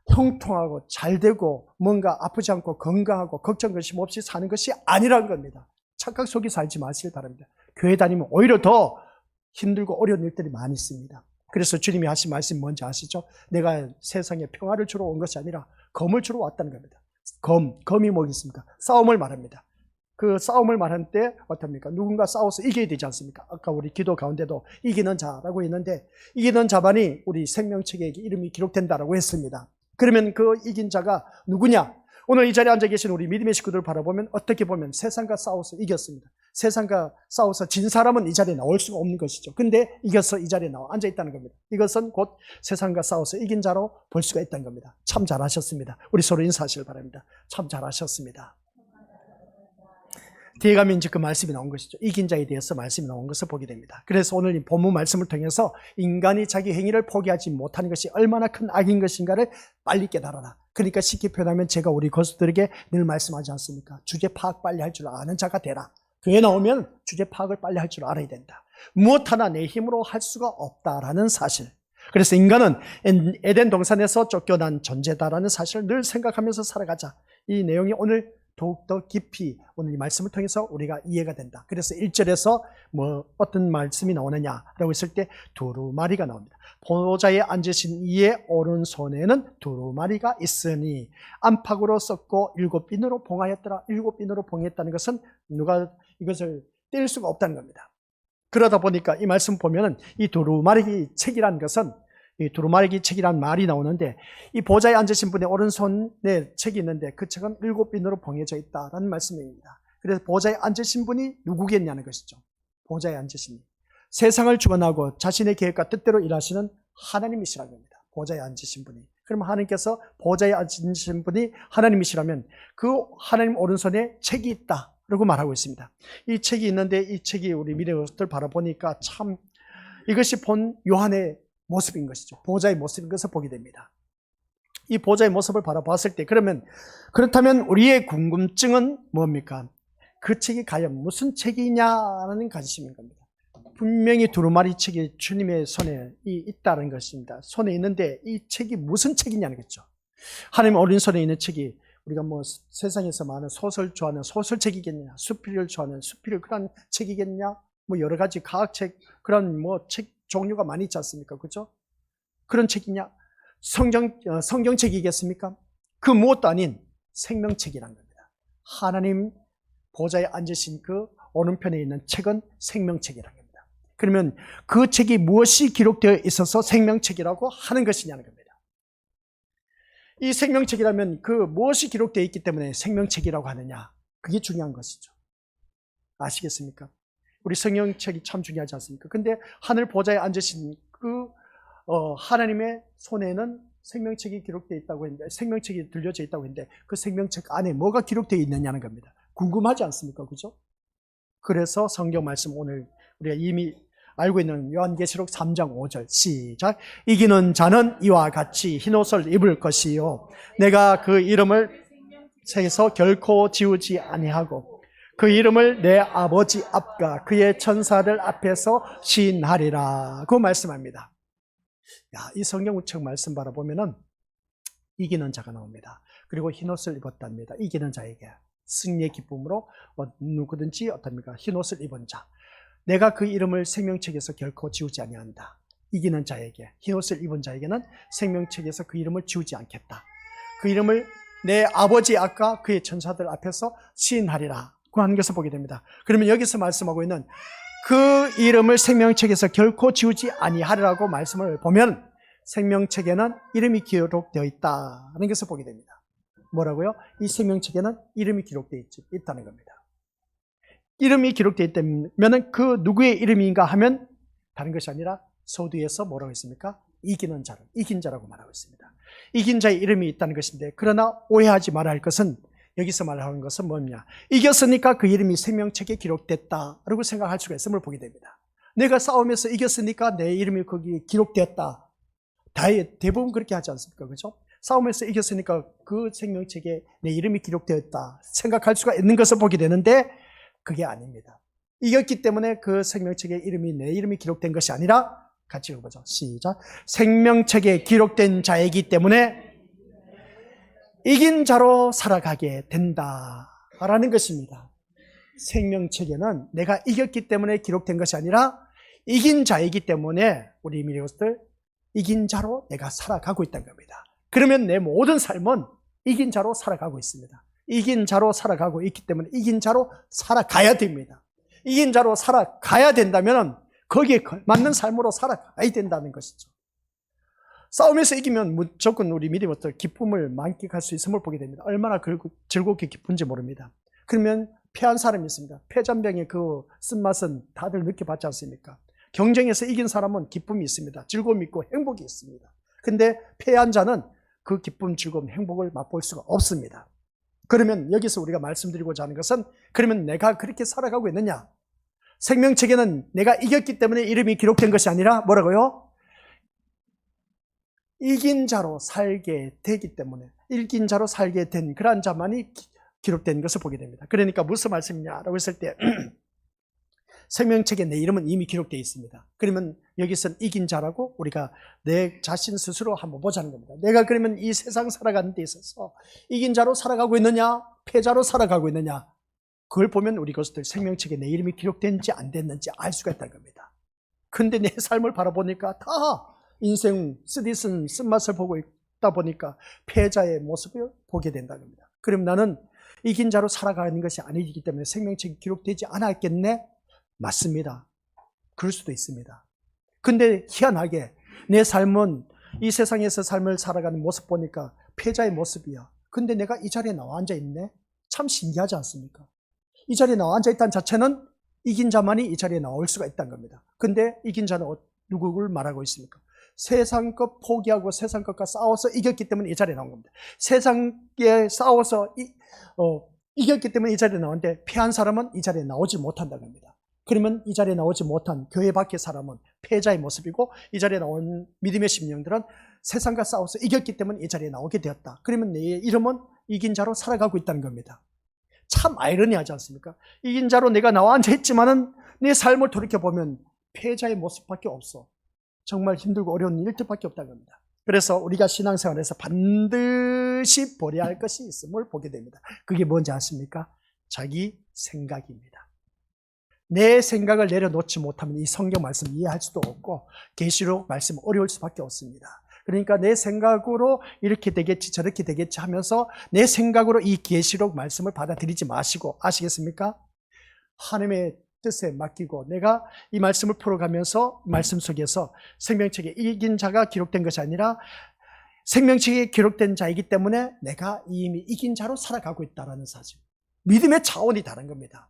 형통하고 잘되고 뭔가 아프지 않고 건강하고 걱정 근심 없이 사는 것이 아니라는 겁니다. 착각 속에 살지 마시길 바랍니다. 교회 다니면 오히려 더 힘들고 어려운 일들이 많이 있습니다. 그래서 주님이 하신 말씀이 뭔지 아시죠? 내가 세상에 평화를 주러 온 것이 아니라 검을 주러 왔다는 겁니다. 검이 뭐겠습니까? 싸움을 말합니다. 그 싸움을 말할 때 어떻습니까? 누군가 싸워서 이겨야 되지 않습니까? 아까 우리 기도 가운데도 이기는 자라고 했는데 이기는 자만이 우리 생명책에 이름이 기록된다라고 했습니다. 그러면 그 이긴 자가 누구냐? 오늘 이 자리에 앉아 계신 우리 믿음의 식구들을 바라보면 어떻게 보면 세상과 싸워서 이겼습니다. 세상과 싸워서 진 사람은 이 자리에 나올 수가 없는 것이죠. 근데 이겨서 이 자리에 나와 앉아 있다는 겁니다. 이것은 곧 세상과 싸워서 이긴 자로 볼 수가 있다는 겁니다. 참 잘하셨습니다. 우리 서로 인사하시길 바랍니다. 참 잘하셨습니다. 뒤에 가면 이제 그 말씀이 나온 것이죠. 이긴 자에 대해서 말씀이 나온 것을 보게 됩니다. 그래서 오늘 이 본문 말씀을 통해서 인간이 자기 행위를 포기하지 못하는 것이 얼마나 큰 악인 것인가를 빨리 깨달아라. 그러니까 쉽게 표현하면 제가 우리 거수들에게 늘 말씀하지 않습니까? 주제 파악 빨리 할 줄 아는 자가 되라. 교회 나오면 주제 파악을 빨리 할 줄 알아야 된다. 무엇 하나 내 힘으로 할 수가 없다라는 사실. 그래서 인간은 에덴 동산에서 쫓겨난 존재다라는 사실을 늘 생각하면서 살아가자. 이 내용이 오늘 더욱더 깊이 오늘 이 말씀을 통해서 우리가 이해가 된다. 그래서 1절에서 어떤 말씀이 나오느냐라고 했을 때 두루마리가 나옵니다. 보좌에 앉으신 이의 오른손에는 두루마리가 있으니 안팎으로 썩고 7빈으로 봉하였더라. 7빈으로 봉했다는 것은 누가 이것을 뗄 수가 없다는 겁니다. 그러다 보니까 이 말씀 보면은 이 두루마리 책이라는 것은 이 두루마리 책이란 말이 나오는데 이 보좌에 앉으신 분의 오른손에 책이 있는데 그 책은 7빈으로 봉해져 있다라는 말씀입니다. 그래서 보좌에 앉으신 분이 누구겠냐는 것이죠. 보좌에 앉으신 분. 세상을 주관하고 자신의 계획과 뜻대로 일하시는 하나님이시라는 겁니다. 보좌에 앉으신 분이. 그럼 하나님께서 보좌에 앉으신 분이 하나님이시라면 그 하나님 오른손에 책이 있다라고 말하고 있습니다. 이 책이 있는데 이 책이 우리 미래의 것들 바라보니까 참 이것이 본 요한의 모습인 것이죠. 보좌의 모습인 것을 보게 됩니다. 이 보좌의 모습을 바라봤을 때 그렇다면 우리의 궁금증은 뭡니까? 그 책이 과연 무슨 책이냐는 관심인 겁니다. 분명히 두루마리 책이 주님의 손에 있다는 것입니다. 손에 있는데 이 책이 무슨 책이냐는 거죠. 하나님 오른손에 있는 책이 우리가 세상에서 많은 소설 좋아하는 소설책이겠냐, 수필을 좋아하는 수필 그런 책이겠냐, 여러 가지 과학책 그런 책 종류가 많이 있지 않습니까? 그죠? 그런 책이냐? 성경책이겠습니까? 그 무엇도 아닌 생명책이란 겁니다. 하나님 보좌에 앉으신 그 오른편에 있는 책은 생명책이란 겁니다. 그러면 그 책이 무엇이 기록되어 있어서 생명책이라고 하는 것이냐는 겁니다. 이 생명책이라면 그 무엇이 기록되어 있기 때문에 생명책이라고 하느냐? 그게 중요한 것이죠. 아시겠습니까? 우리 성경책이 참 중요하지 않습니까? 근데 하늘 보좌에 앉으신 그 하나님의 손에는 생명책이 기록되어 있다고 했는데 생명책이 들려져 있다고 했는데 그 생명책 안에 뭐가 기록되어 있느냐는 겁니다. 궁금하지 않습니까? 그죠? 그래서 성경 말씀 오늘 우리가 이미 알고 있는 요한계시록 3장 5절 시작. 이기는 자는 이와 같이 흰옷을 입을 것이요 내가 그 이름을 책에서 결코 지우지 아니하고 그 이름을 내 아버지 앞과 그의 천사들 앞에서 시인하리라 그 말씀합니다. 이 성경책 말씀 바라보면은 이기는 자가 나옵니다. 그리고 흰옷을 입었답니다. 이기는 자에게 승리의 기쁨으로 누구든지 어떻습니까? 흰옷을 입은 자. 내가 그 이름을 생명책에서 결코 지우지 아니한다. 이기는 자에게, 흰옷을 입은 자에게는 생명책에서 그 이름을 지우지 않겠다. 그 이름을 내 아버지 아까 그의 천사들 앞에서 시인하리라. 그 하는 것을 보게 됩니다. 그러면 여기서 말씀하고 있는 그 이름을 생명책에서 결코 지우지 아니하리라고 말씀을 보면 생명책에는 이름이 기록되어 있다는 것을 보게 됩니다. 뭐라고요? 이 생명책에는 이름이 기록되어 있다는 겁니다. 이름이 기록되어 있다면 그 누구의 이름인가 하면 다른 것이 아니라 서두에서 뭐라고 했습니까? 이기는 자를, 이긴 자라고 말하고 있습니다. 이긴 자의 이름이 있다는 것인데, 그러나 오해하지 말아야 할 것은, 여기서 말하는 것은 뭐냐? 이겼으니까 그 이름이 생명책에 기록됐다라고 생각할 수가 있음을 보게 됩니다. 내가 싸움에서 이겼으니까 내 이름이 거기에 기록되었다. 대부분 그렇게 하지 않습니까? 그렇죠? 싸움에서 이겼으니까 그 생명책에 내 이름이 기록되었다 생각할 수가 있는 것을 보게 되는데, 그게 아닙니다. 이겼기 때문에 그 생명책에 이름이 내 이름이 기록된 것이 아니라, 같이 읽어보죠. 시작. 생명책에 기록된 자이기 때문에 이긴 자로 살아가게 된다라는 것입니다. 생명책에는 내가 이겼기 때문에 기록된 것이 아니라 이긴 자이기 때문에 우리 미리오스들 이긴 자로 내가 살아가고 있다는 겁니다. 그러면 내 모든 삶은 이긴 자로 살아가고 있습니다. 이긴 자로 살아가고 있기 때문에 이긴 자로 살아가야 됩니다. 이긴 자로 살아가야 된다면 거기에 맞는 삶으로 살아가야 된다는 것이죠. 싸움에서 이기면 무조건 우리 믿음으로부터 기쁨을 만끽할 수 있음을 보게 됩니다. 얼마나 즐겁게 기쁜지 모릅니다. 그러면 패한 사람이 있습니다. 패잔병의 그 쓴맛은 다들 느껴봤지 않습니까? 경쟁에서 이긴 사람은 기쁨이 있습니다. 즐거움이 있고 행복이 있습니다. 근데 패한 자는 그 기쁨, 즐거움, 행복을 맛볼 수가 없습니다. 그러면 여기서 우리가 말씀드리고자 하는 것은, 그러면 내가 그렇게 살아가고 있느냐? 생명책에는 내가 이겼기 때문에 이름이 기록된 것이 아니라 뭐라고요? 이긴 자로 살게 되기 때문에, 이긴 자로 살게 된 그러한 자만이 기록된 것을 보게 됩니다. 그러니까 무슨 말씀이냐라고 했을 때 생명책에 내 이름은 이미 기록되어 있습니다. 그러면 여기서는 이긴 자라고 우리가 내 자신 스스로 한번 보자는 겁니다. 내가 그러면 이 세상 살아가는 데 있어서 이긴 자로 살아가고 있느냐, 패자로 살아가고 있느냐, 그걸 보면 우리 것들 생명책에 내 이름이 기록된지 안 됐는지 알 수가 있다는 겁니다. 근데 내 삶을 바라보니까 다 인생 쓰디쓴 쓴맛을 보고 있다 보니까 패자의 모습을 보게 된다는 겁니다. 그럼 나는 이긴 자로 살아가는 것이 아니기 때문에 생명책이 기록되지 않았겠네? 맞습니다. 그럴 수도 있습니다. 근데 희한하게 내 삶은 이 세상에서 삶을 살아가는 모습 보니까 패자의 모습이야. 근데 내가 이 자리에 나와 앉아 있네? 참 신기하지 않습니까? 이 자리에 나와 앉아 있다는 자체는 이긴 자만이 이 자리에 나올 수가 있다는 겁니다. 근데 이긴 자는 누구를 말하고 있습니까? 세상 것 포기하고 세상 것과 싸워서 이겼기 때문에 이 자리에 나온 겁니다. 세상에 싸워서 이겼기 때문에 이 자리에 나오는데 패한 사람은 이 자리에 나오지 못한다는 겁니다. 그러면 이 자리에 나오지 못한 교회 밖의 사람은 패자의 모습이고, 이 자리에 나온 믿음의 심령들은 세상과 싸워서 이겼기 때문에 이 자리에 나오게 되었다. 그러면 내 이름은 이긴 자로 살아가고 있다는 겁니다. 참 아이러니하지 않습니까? 이긴 자로 내가 나와 앉아있지만은 내 삶을 돌이켜보면 패자의 모습밖에 없어. 정말 힘들고 어려운 일들밖에 없다는 겁니다. 그래서 우리가 신앙생활에서 반드시 버려야 할 것이 있음을 보게 됩니다. 그게 뭔지 아십니까? 자기 생각입니다. 내 생각을 내려놓지 못하면 이 성경 말씀 이해할 수도 없고 계시록 말씀 어려울 수밖에 없습니다. 그러니까 내 생각으로 이렇게 되겠지 저렇게 되겠지 하면서 내 생각으로 이 계시록 말씀을 받아들이지 마시고, 아시겠습니까? 하나님의 뜻에 맡기고 내가 이 말씀을 풀어가면서 말씀 속에서 생명책에 이긴 자가 기록된 것이 아니라 생명책에 기록된 자이기 때문에 내가 이미 이긴 자로 살아가고 있다는 사실. 믿음의 차원이 다른 겁니다.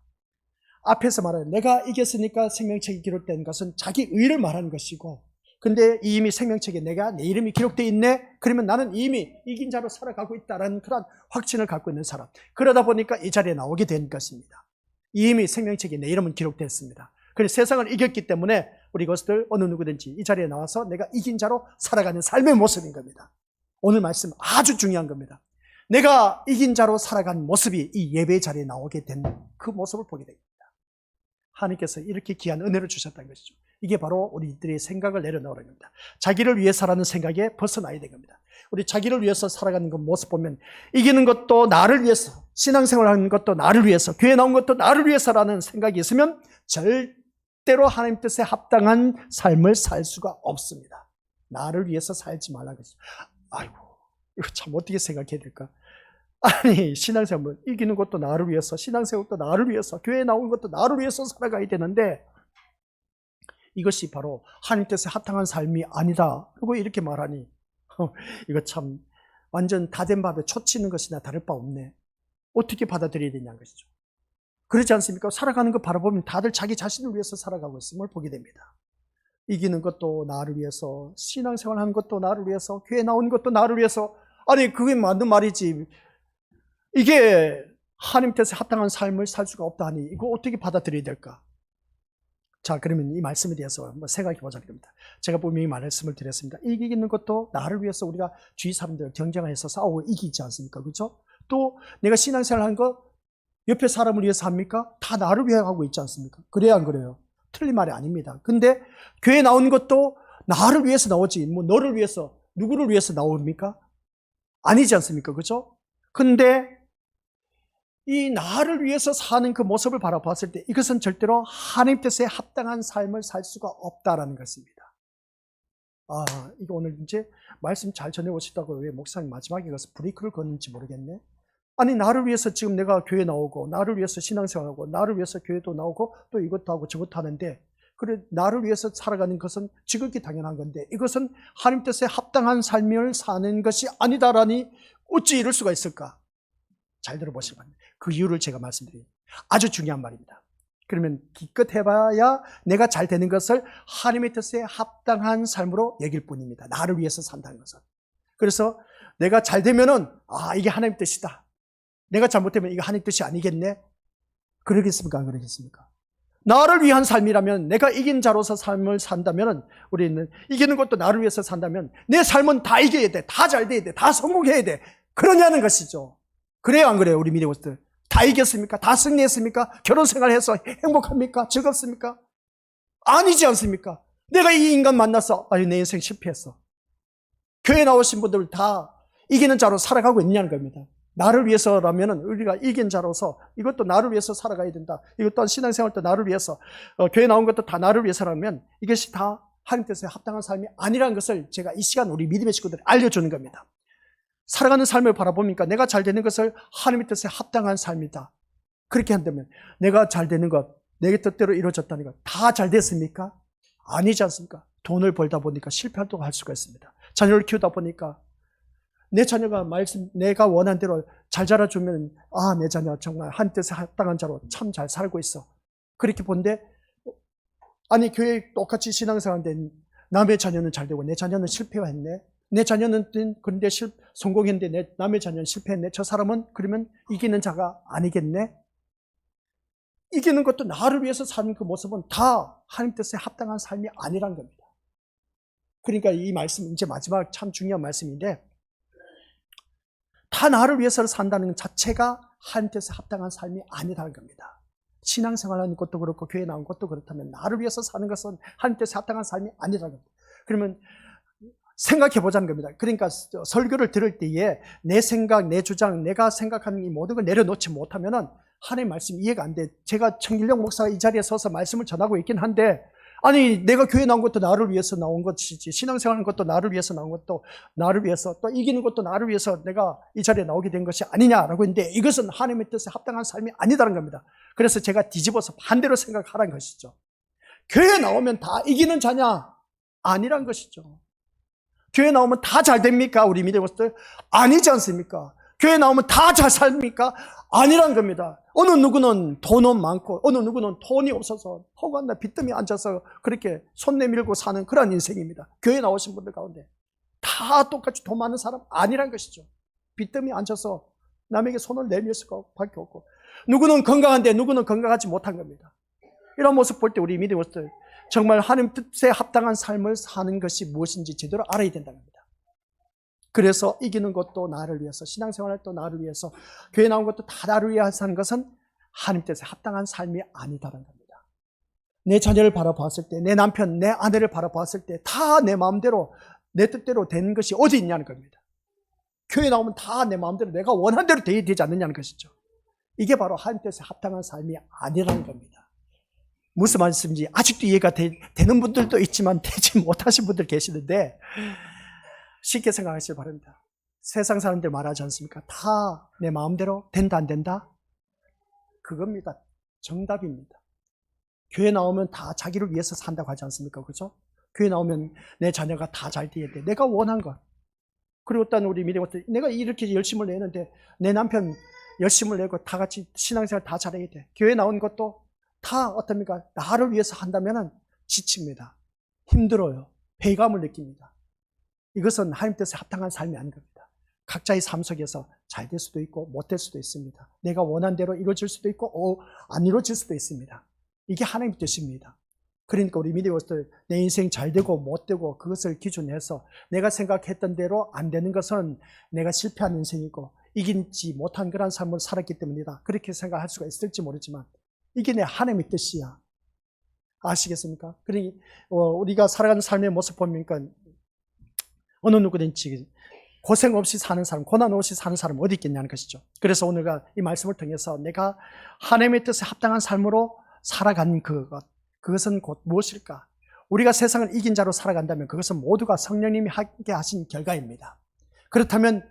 앞에서 말하는 내가 이겼으니까 생명책에 기록된 것은 자기 의를 말하는 것이고, 근데 이미 생명책에 내 이름이 기록되어 있네? 그러면 나는 이미 이긴 자로 살아가고 있다는 그런 확신을 갖고 있는 사람. 그러다 보니까 이 자리에 나오게 된 것입니다. 이미 생명책에 내 이름은 기록됐습니다. 그래서 세상을 이겼기 때문에 우리 것들 어느 누구든지 이 자리에 나와서 내가 이긴 자로 살아가는 삶의 모습인 겁니다. 오늘 말씀 아주 중요한 겁니다. 내가 이긴 자로 살아간 모습이 이 예배의 자리에 나오게 된 그 모습을 보게 됩니다. 하나님께서 이렇게 귀한 은혜를 주셨다는 것이죠. 이게 바로 우리들의 생각을 내려놓으라는 겁니다. 자기를 위해서라는 생각에 벗어나야 되는 겁니다. 우리 자기를 위해서 살아가는 그 모습 보면 이기는 것도 나를 위해서, 신앙생활하는 것도 나를 위해서, 교회 나온 것도 나를 위해서라는 생각이 있으면 절대로 하나님 뜻에 합당한 삶을 살 수가 없습니다. 나를 위해서 살지 말라는 것이죠. 아이고, 이거 참 어떻게 생각해야 될까? 아니, 신앙생활 이기는 것도 나를 위해서, 신앙생활도 나를 위해서, 교회에 나오는 것도 나를 위해서 살아가야 되는데, 이것이 바로 하나님 뜻에 합당한 삶이 아니다. 그리고 이렇게 말하니 이거 참 완전 다된 밥에 초치는 것이나 다를 바 없네. 어떻게 받아들여야 되냐는 것이죠. 그렇지 않습니까? 살아가는 거 바라보면 다들 자기 자신을 위해서 살아가고 있음을 보게 됩니다. 이기는 것도 나를 위해서, 신앙생활하는 것도 나를 위해서, 교회 나오는 것도 나를 위해서. 아니, 그게 맞는 말이지. 이게 하나님 뜻에 합당한 삶을 살 수가 없다 하니 이거 어떻게 받아들여야 될까? 자, 그러면 이 말씀에 대해서 한번 생각해 보자 합니다. 제가 분명히 말씀을 드렸습니다. 이기는 것도 나를 위해서 우리가 주위 사람들 경쟁해서 싸우고 이기지 않습니까? 그렇죠? 또 내가 신앙생활 하는 거 옆에 사람을 위해서 합니까? 다 나를 위해 하고 있지 않습니까? 그래야 안 그래요? 틀린 말이 아닙니다. 근데 교회 나오는 것도 나를 위해서 나오지, 뭐 너를 위해서, 누구를 위해서 나옵니까? 아니지 않습니까? 그렇죠? 근데 이 나를 위해서 사는 그 모습을 바라봤을 때 이것은 절대로 하나님 뜻에 합당한 삶을 살 수가 없다라는 것입니다. 아, 이거 오늘 이제 말씀 잘 전해오시다고 왜 목사님 마지막에 가서 브레이크를 거는지 모르겠네. 아니, 나를 위해서 지금 내가 교회 나오고, 나를 위해서 신앙생활하고, 나를 위해서 교회도 나오고, 또 이것도 하고 저것도 하는데, 그래, 나를 위해서 살아가는 것은 지극히 당연한 건데, 이것은 하나님 뜻에 합당한 삶을 사는 것이 아니다라니 어찌 이럴 수가 있을까? 잘 들어보시기 바랍니다. 그 이유를 제가 말씀드려요. 아주 중요한 말입니다. 그러면 기껏 해봐야 내가 잘 되는 것을 하나님의 뜻에 합당한 삶으로 여길 뿐입니다. 나를 위해서 산다는 것은. 그래서 내가 잘 되면은, 아, 이게 하나님 뜻이다. 내가 잘못되면 이거 하나님 뜻이 아니겠네? 그러겠습니까? 안 그러겠습니까? 나를 위한 삶이라면, 내가 이긴 자로서 삶을 산다면, 우리는 이기는 것도 나를 위해서 산다면 내 삶은 다 이겨야 돼. 다 잘 돼야 돼. 다 성공해야 돼. 그러냐는 것이죠. 그래요, 안 그래요? 우리 미래고스들 다 이겼습니까? 다 승리했습니까? 결혼생활해서 행복합니까? 즐겁습니까? 아니지 않습니까? 내가 이 인간 만나서 아유, 내 인생 실패했어. 교회 나오신 분들 다 이기는 자로 살아가고 있냐는 겁니다. 나를 위해서라면 우리가 이긴 자로서 이것도 나를 위해서 살아가야 된다. 이것도 신앙생활도 나를 위해서, 교회 나온 것도 다 나를 위해서라면 이것이 다 하나님 뜻에 합당한 삶이 아니라는 것을 제가 이 시간 우리 믿음의 식구들에 알려주는 겁니다. 살아가는 삶을 바라보니까 내가 잘 되는 것을 하나님의 뜻에 합당한 삶이다. 그렇게 한다면 내가 잘 되는 것, 내 뜻대로 이루어졌다는 것 다 잘 됐습니까? 아니지 않습니까? 돈을 벌다 보니까 실패도 할 수가 있습니다. 자녀를 키우다 보니까 내 자녀가 내가 원한 대로 잘 자라주면, 아, 내 자녀 정말 하나님 뜻에 합당한 자로 참 잘 살고 있어. 그렇게 본데, 아니, 교회 똑같이 신앙생활인데 남의 자녀는 잘 되고 내 자녀는 실패했네. 내 자녀는 그런데 성공했는데 남의 자녀는 실패했네. 저 사람은 그러면 이기는 자가 아니겠네? 이기는 것도 나를 위해서 사는 그 모습은 다 하나님 뜻에 합당한 삶이 아니란 겁니다. 그러니까 이 말씀, 이제 마지막 참 중요한 말씀인데, 다 나를 위해서 산다는 것 자체가 하나님 뜻에 합당한 삶이 아니라는 겁니다. 신앙생활하는 것도 그렇고 교회 나온 것도 그렇다면 나를 위해서 사는 것은 하나님 뜻에 합당한 삶이 아니라는 겁니다. 그러면 생각해 보자는 겁니다. 그러니까 설교를 들을 때에 내 생각, 내 주장, 내가 생각하는 이 모든 걸 내려놓지 못하면은 하나님의 말씀이 이해가 안 돼. 제가 청길령 목사가 이 자리에 서서 말씀을 전하고 있긴 한데, 아니, 내가 교회 나온 것도 나를 위해서 나온 것이지, 신앙생활하는 것도 나를 위해서 나온 것도 나를 위해서, 또 이기는 것도 나를 위해서 내가 이 자리에 나오게 된 것이 아니냐라고 했는데, 이것은 하나님의 뜻에 합당한 삶이 아니다는 겁니다. 그래서 제가 뒤집어서 반대로 생각하라는 것이죠. 교회 나오면 다 이기는 자냐? 아니란 것이죠. 교회 나오면 다 잘 됩니까? 우리 믿음으로서 아니지 않습니까? 교회 나오면 다 잘 삽니까? 아니란 겁니다. 어느 누구는 돈은 많고 어느 누구는 돈이 없어서 허구한날 빚더미 앉아서 그렇게 손 내밀고 사는 그런 인생입니다. 교회 나오신 분들 가운데 다 똑같이 돈 많은 사람 아니란 것이죠. 빚더미 앉아서 남에게 손을 내밀 수밖에 없고, 누구는 건강한데 누구는 건강하지 못한 겁니다. 이런 모습 볼 때 우리 믿음으로서 정말 하나님 뜻에 합당한 삶을 사는 것이 무엇인지 제대로 알아야 된다는 겁니다. 그래서 이기는 것도 나를 위해서, 신앙생활도 나를 위해서, 교회 나온 것도 다 나를 위해 사는 것은 하나님 뜻에 합당한 삶이 아니다라는 겁니다. 내 자녀를 바라보았을 때, 내 남편, 내 아내를 바라보았을 때 다 내 마음대로, 내 뜻대로 되는 것이 어디 있냐는 겁니다. 교회 나오면 다 내 마음대로 내가 원하는 대로 되지 않느냐는 것이죠. 이게 바로 하나님 뜻에 합당한 삶이 아니라는 겁니다. 무슨 말씀인지 아직도 이해가 되는 분들도 있지만 되지 못하신 분들 계시는데 쉽게 생각하시기 바랍니다. 세상 사람들 말하지 않습니까? 다 내 마음대로 된다 안 된다? 그겁니다. 정답입니다. 교회 나오면 다 자기를 위해서 산다고 하지 않습니까? 그죠? 교회 나오면 내 자녀가 다 잘 돼야 돼. 내가 원한 것. 그리고 또 우리 미래부터 내가 이렇게 열심을 내는데 내 남편 열심을 내고 다 같이 신앙생활 다 잘해야 돼. 교회 나온 것도 다 어떻습니까? 나를 위해서 한다면 지칩니다. 힘들어요. 회의감을 느낍니다. 이것은 하나님 뜻에 합당한 삶이 아닌 겁니다. 각자의 삶 속에서 잘 될 수도 있고 못 될 수도 있습니다. 내가 원한 대로 이루어질 수도 있고 안 이루어질 수도 있습니다. 이게 하나님의 뜻입니다. 그러니까 우리 미래부터 내 인생 잘 되고 못 되고 그것을 기준해서 내가 생각했던 대로 안 되는 것은 내가 실패한 인생이고 이기지 못한 그런 삶을 살았기 때문이다. 그렇게 생각할 수가 있을지 모르지만 이게 내 하나님의 뜻이야. 아시겠습니까? 그러니 우리가 살아가는 삶의 모습 보니까 어느 누구든지 고생 없이 사는 사람, 고난 없이 사는 사람 어디 있겠냐는 것이죠. 그래서 오늘가 이 말씀을 통해서 내가 하나님의 뜻에 합당한 삶으로 살아가는 그것은 곧 무엇일까? 우리가 세상을 이긴 자로 살아간다면 그것은 모두가 성령님이 함께 하신 결과입니다. 그렇다면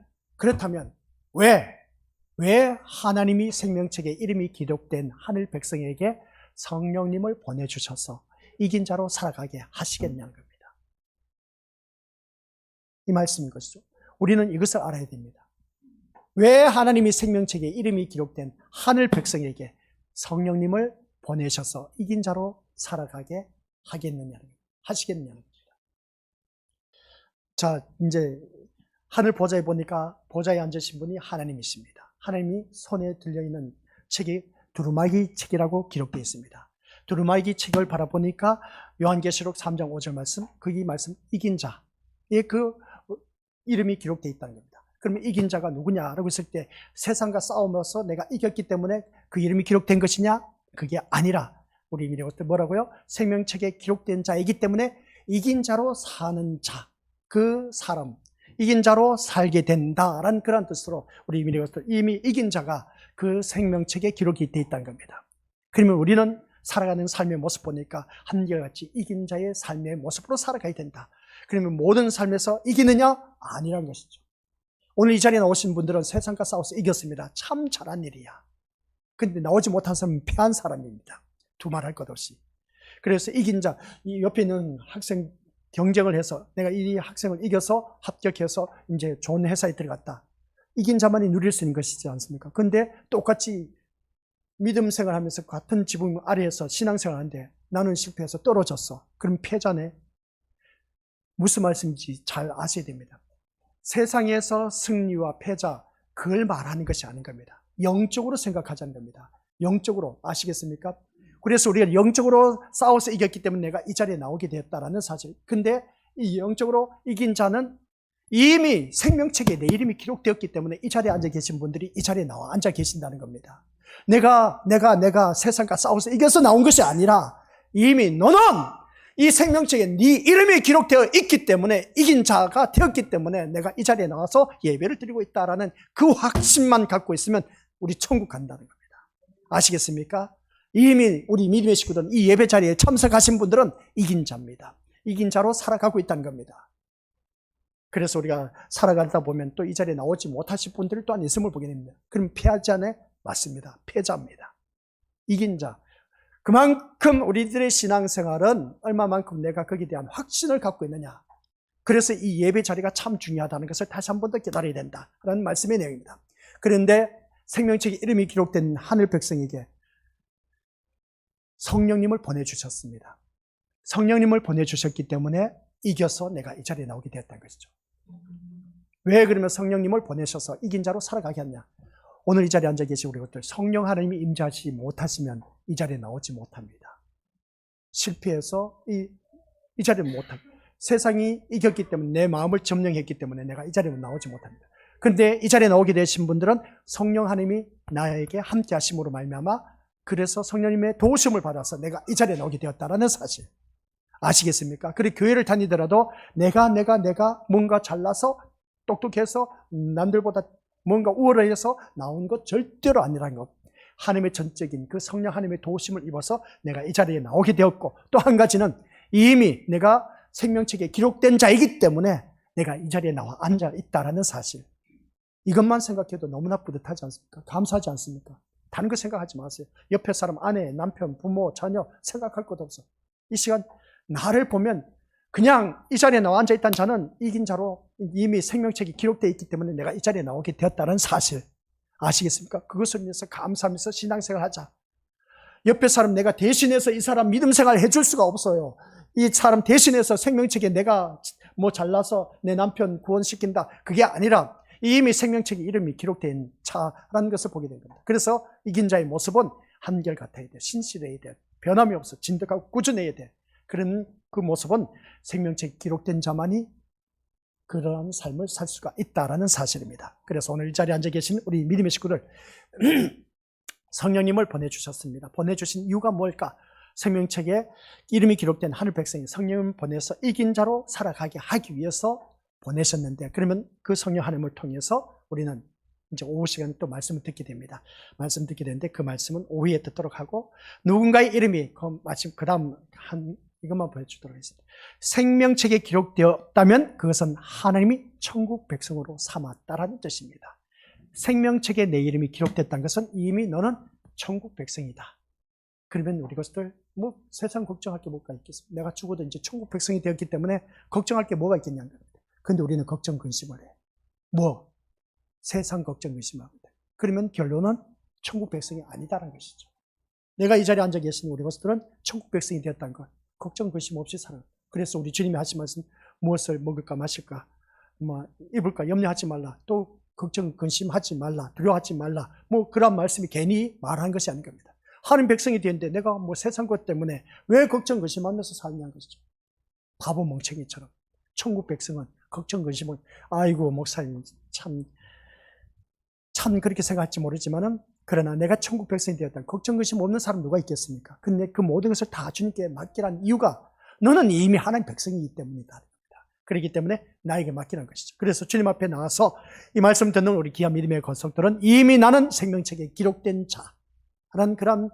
왜 하나님이 생명책에 이름이 기록된 하늘 백성에게 성령님을 보내주셔서 이긴 자로 살아가게 하시겠냐는 겁니다. 이 말씀인 것이죠. 우리는 이것을 알아야 됩니다. 왜 하나님이 생명책에 이름이 기록된 하늘 백성에게 성령님을 보내셔서 이긴 자로 살아가게 하시겠느냐는 겁니다. 자, 이제 하늘 보좌에 보니까 보좌에 앉으신 분이 하나님이십니다. 하나님이 손에 들려있는 책이 두루마기 책이라고 기록되어 있습니다. 두루마기 책을 바라보니까 요한계시록 3장 5절 말씀, 거기 말씀 이긴 자의 그 이름이 기록되어 있다는 겁니다. 그러면 이긴 자가 누구냐라고 했을 때 세상과 싸우면서 내가 이겼기 때문에 그 이름이 기록된 것이냐? 그게 아니라 우리 미래부터 뭐라고요? 생명책에 기록된 자이기 때문에 이긴 자로 사는 자, 그 사람, 이긴 자로 살게 된다라는 그런 뜻으로 우리 미래부터 이미 이긴 자가 그 생명책에 기록이 되어 있다는 겁니다. 그러면 우리는 살아가는 삶의 모습 보니까 한결같이 이긴 자의 삶의 모습으로 살아가야 된다. 그러면 모든 삶에서 이기느냐? 아니라는 것이죠. 오늘 이 자리에 나오신 분들은 세상과 싸워서 이겼습니다. 참 잘한 일이야. 근데 나오지 못한 사람은 패한 사람입니다. 두말할 것 없이. 그래서 이긴 자, 이 옆에 있는 학생 경쟁을 해서 내가 이 학생을 이겨서 합격해서 이제 좋은 회사에 들어갔다. 이긴 자만이 누릴 수 있는 것이지 않습니까? 근데 똑같이 믿음 생활하면서 같은 지붕 아래에서 신앙생활하는데 나는 실패해서 떨어졌어. 그럼 패자네. 무슨 말씀인지 잘 아셔야 됩니다. 세상에서 승리와 패자, 그걸 말하는 것이 아닌 겁니다. 영적으로 생각하자는 겁니다. 영적으로. 아시겠습니까? 그래서 우리가 영적으로 싸워서 이겼기 때문에 내가 이 자리에 나오게 되었다라는 사실. 근데 이 영적으로 이긴 자는 이미 생명책에 내 이름이 기록되었기 때문에 이 자리에 앉아 계신 분들이 이 자리에 나와 앉아 계신다는 겁니다. 내가 세상과 싸워서 이겨서 나온 것이 아니라 이미 너는 이 생명책에 네 이름이 기록되어 있기 때문에 이긴 자가 되었기 때문에 내가 이 자리에 나와서 예배를 드리고 있다라는 그 확신만 갖고 있으면 우리 천국 간다는 겁니다. 아시겠습니까? 이미 우리 믿음의 식구들은 이 예배 자리에 참석하신 분들은 이긴 자입니다. 이긴 자로 살아가고 있다는 겁니다. 그래서 우리가 살아가다 보면 또 이 자리에 나오지 못하실 분들 또한 있음을 보게 됩니다. 그럼 패하지 않아요? 맞습니다. 패자입니다. 이긴 자. 그만큼 우리들의 신앙생활은 얼마만큼 내가 거기에 대한 확신을 갖고 있느냐. 그래서 이 예배 자리가 참 중요하다는 것을 다시 한 번 더 깨달아야 된다라는 말씀의 내용입니다. 그런데 생명책에 이름이 기록된 하늘 백성에게 성령님을 보내주셨습니다. 성령님을 보내주셨기 때문에 이겨서 내가 이 자리에 나오게 되었다는 것이죠. 왜 그러면 성령님을 보내셔서 이긴 자로 살아가게 하냐? 오늘 이 자리에 앉아 계신 우리 것들 성령 하나님이 임재하지 못하시면 이 자리에 나오지 못합니다. 실패해서 이 자리에 못합니다. 세상이 이겼기 때문에 내 마음을 점령했기 때문에 내가 이 자리에 나오지 못합니다. 그런데 이 자리에 나오게 되신 분들은 성령 하나님이 나에게 함께 하심으로 말미암아 그래서 성령님의 도우심을 받아서 내가 이 자리에 나오게 되었다라는 사실 아시겠습니까? 그리고 교회를 다니더라도 내가 뭔가 잘나서 똑똑해서 남들보다 뭔가 우월해서 나온 것 절대로 아니라는 것. 하나님의 전적인 그 성령 하나님의 도우심을 입어서 내가 이 자리에 나오게 되었고, 또 한 가지는 이미 내가 생명책에 기록된 자이기 때문에 내가 이 자리에 나와 앉아 있다라는 사실. 이것만 생각해도 너무나 뿌듯하지 않습니까? 감사하지 않습니까? 다른 거 생각하지 마세요. 옆에 사람, 아내, 남편, 부모, 자녀 생각할 것도 없어. 이 시간 나를 보면 그냥 이 자리에 나와 앉아 있다는 자는 이긴 자로 이미 생명책이 기록되어 있기 때문에 내가 이 자리에 나오게 되었다는 사실. 아시겠습니까? 그것을 위해서 감사하면서 신앙생활 하자. 옆에 사람 내가 대신해서 이 사람 믿음 생활 해줄 수가 없어요. 이 사람 대신해서 생명책에 내가 뭐 잘나서 내 남편 구원시킨다. 그게 아니라 이미 생명책에 이름이 기록된 차라는 것을 보게 된 겁니다. 그래서 이긴 자의 모습은 한결같아야 돼. 신실해야 돼. 변함이 없어. 진득하고 꾸준해야 돼. 그런 그 모습은 생명책에 기록된 자만이 그러한 삶을 살 수가 있다라는 사실입니다. 그래서 오늘 이 자리에 앉아 계신 우리 믿음의 식구들, 성령님을 보내주셨습니다. 보내주신 이유가 뭘까? 생명책에 이름이 기록된 하늘 백성이 성령을 보내서 이긴 자로 살아가게 하기 위해서 보내셨는데, 그러면 그 성령 하나님을 통해서 우리는 이제 오후 시간에 또 말씀을 듣게 됩니다. 말씀 듣게 되는데 그 말씀은 오후에 듣도록 하고, 누군가의 이름이 마침 그 다음 이것만 보여주도록 하겠습니다. 생명책에 기록되었다면 그것은 하나님이 천국 백성으로 삼았다라는 뜻입니다. 생명책에 내 이름이 기록됐다는 것은 이미 너는 천국 백성이다. 그러면 우리 것들 뭐 세상 걱정할 게 뭐가 있겠습니까? 내가 죽어도 이제 천국 백성이 되었기 때문에 걱정할 게 뭐가 있겠냐는 겁니다. 그런데 우리는 걱정 근심을 해. 뭐? 세상 걱정 근심합니다. 그러면 결론은 천국 백성이 아니다라는 것이죠. 내가 이 자리에 앉아 계신 우리 것들은 천국 백성이 되었다는 것, 걱정 근심 없이 살아. 그래서 우리 주님이 하신 말씀, 무엇을 먹을까 마실까 뭐 입을까 염려하지 말라, 또 걱정 근심하지 말라, 두려워하지 말라, 뭐 그런 말씀이 괜히 말한 것이 아닌 겁니다. 하나님 백성이 되는데 내가 뭐 세상 것 때문에 왜 걱정 근심하면서 살냐는 것이죠. 바보 멍청이처럼. 천국 백성은 걱정 근심은, 아이고 목사님 참 그렇게 생각할지 모르지만은, 그러나 내가 천국 백성이 되었다, 걱정 근심 없는 사람 누가 있겠습니까? 근데 그 모든 것을 다 주님께 맡기란 이유가 너는 이미 하나님 백성이기 때문이다. 그렇기 때문에 나에게 맡기는 것이죠. 그래서 주님 앞에 나와서 이 말씀 듣는 우리 귀한 믿음의 권속들은 이미 나는 생명책에 기록된 자라는 그런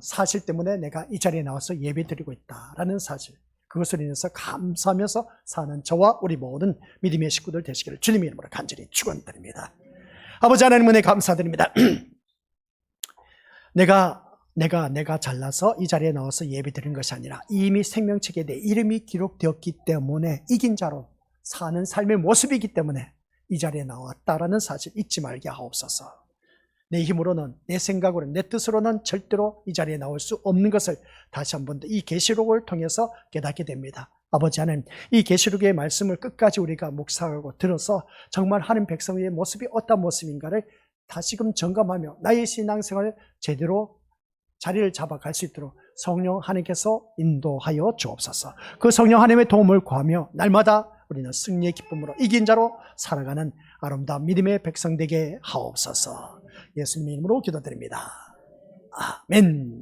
사실 때문에 내가 이 자리에 나와서 예배드리고 있다라는 사실, 그것을 인해서 감사하면서 사는 저와 우리 모든 믿음의 식구들 되시기를 주님의 이름으로 간절히 축원드립니다. 아버지 하나님 은혜 감사드립니다. 내가 잘나서 이 자리에 나와서 예배드리는 것이 아니라 이미 생명책에 내 이름이 기록되었기 때문에 이긴 자로 사는 삶의 모습이기 때문에 이 자리에 나왔다라는 사실 잊지 말게 하옵소서. 내 힘으로는, 내 생각으로는, 내 뜻으로는 절대로 이 자리에 나올 수 없는 것을 다시 한 번 더 이 계시록을 통해서 깨닫게 됩니다. 아버지 하나님, 이 계시록의 말씀을 끝까지 우리가 묵상하고 들어서 정말 하나님 백성의 모습이 어떤 모습인가를 다시금 점검하며 나의 신앙생활을 제대로 자리를 잡아갈 수 있도록 성령 하나님께서 인도하여 주옵소서. 그 성령 하나님의 도움을 구하며 날마다 우리는 승리의 기쁨으로 이긴 자로 살아가는 아름다운 믿음의 백성 되게 하옵소서. 예수님의 이름으로 기도드립니다. 아멘.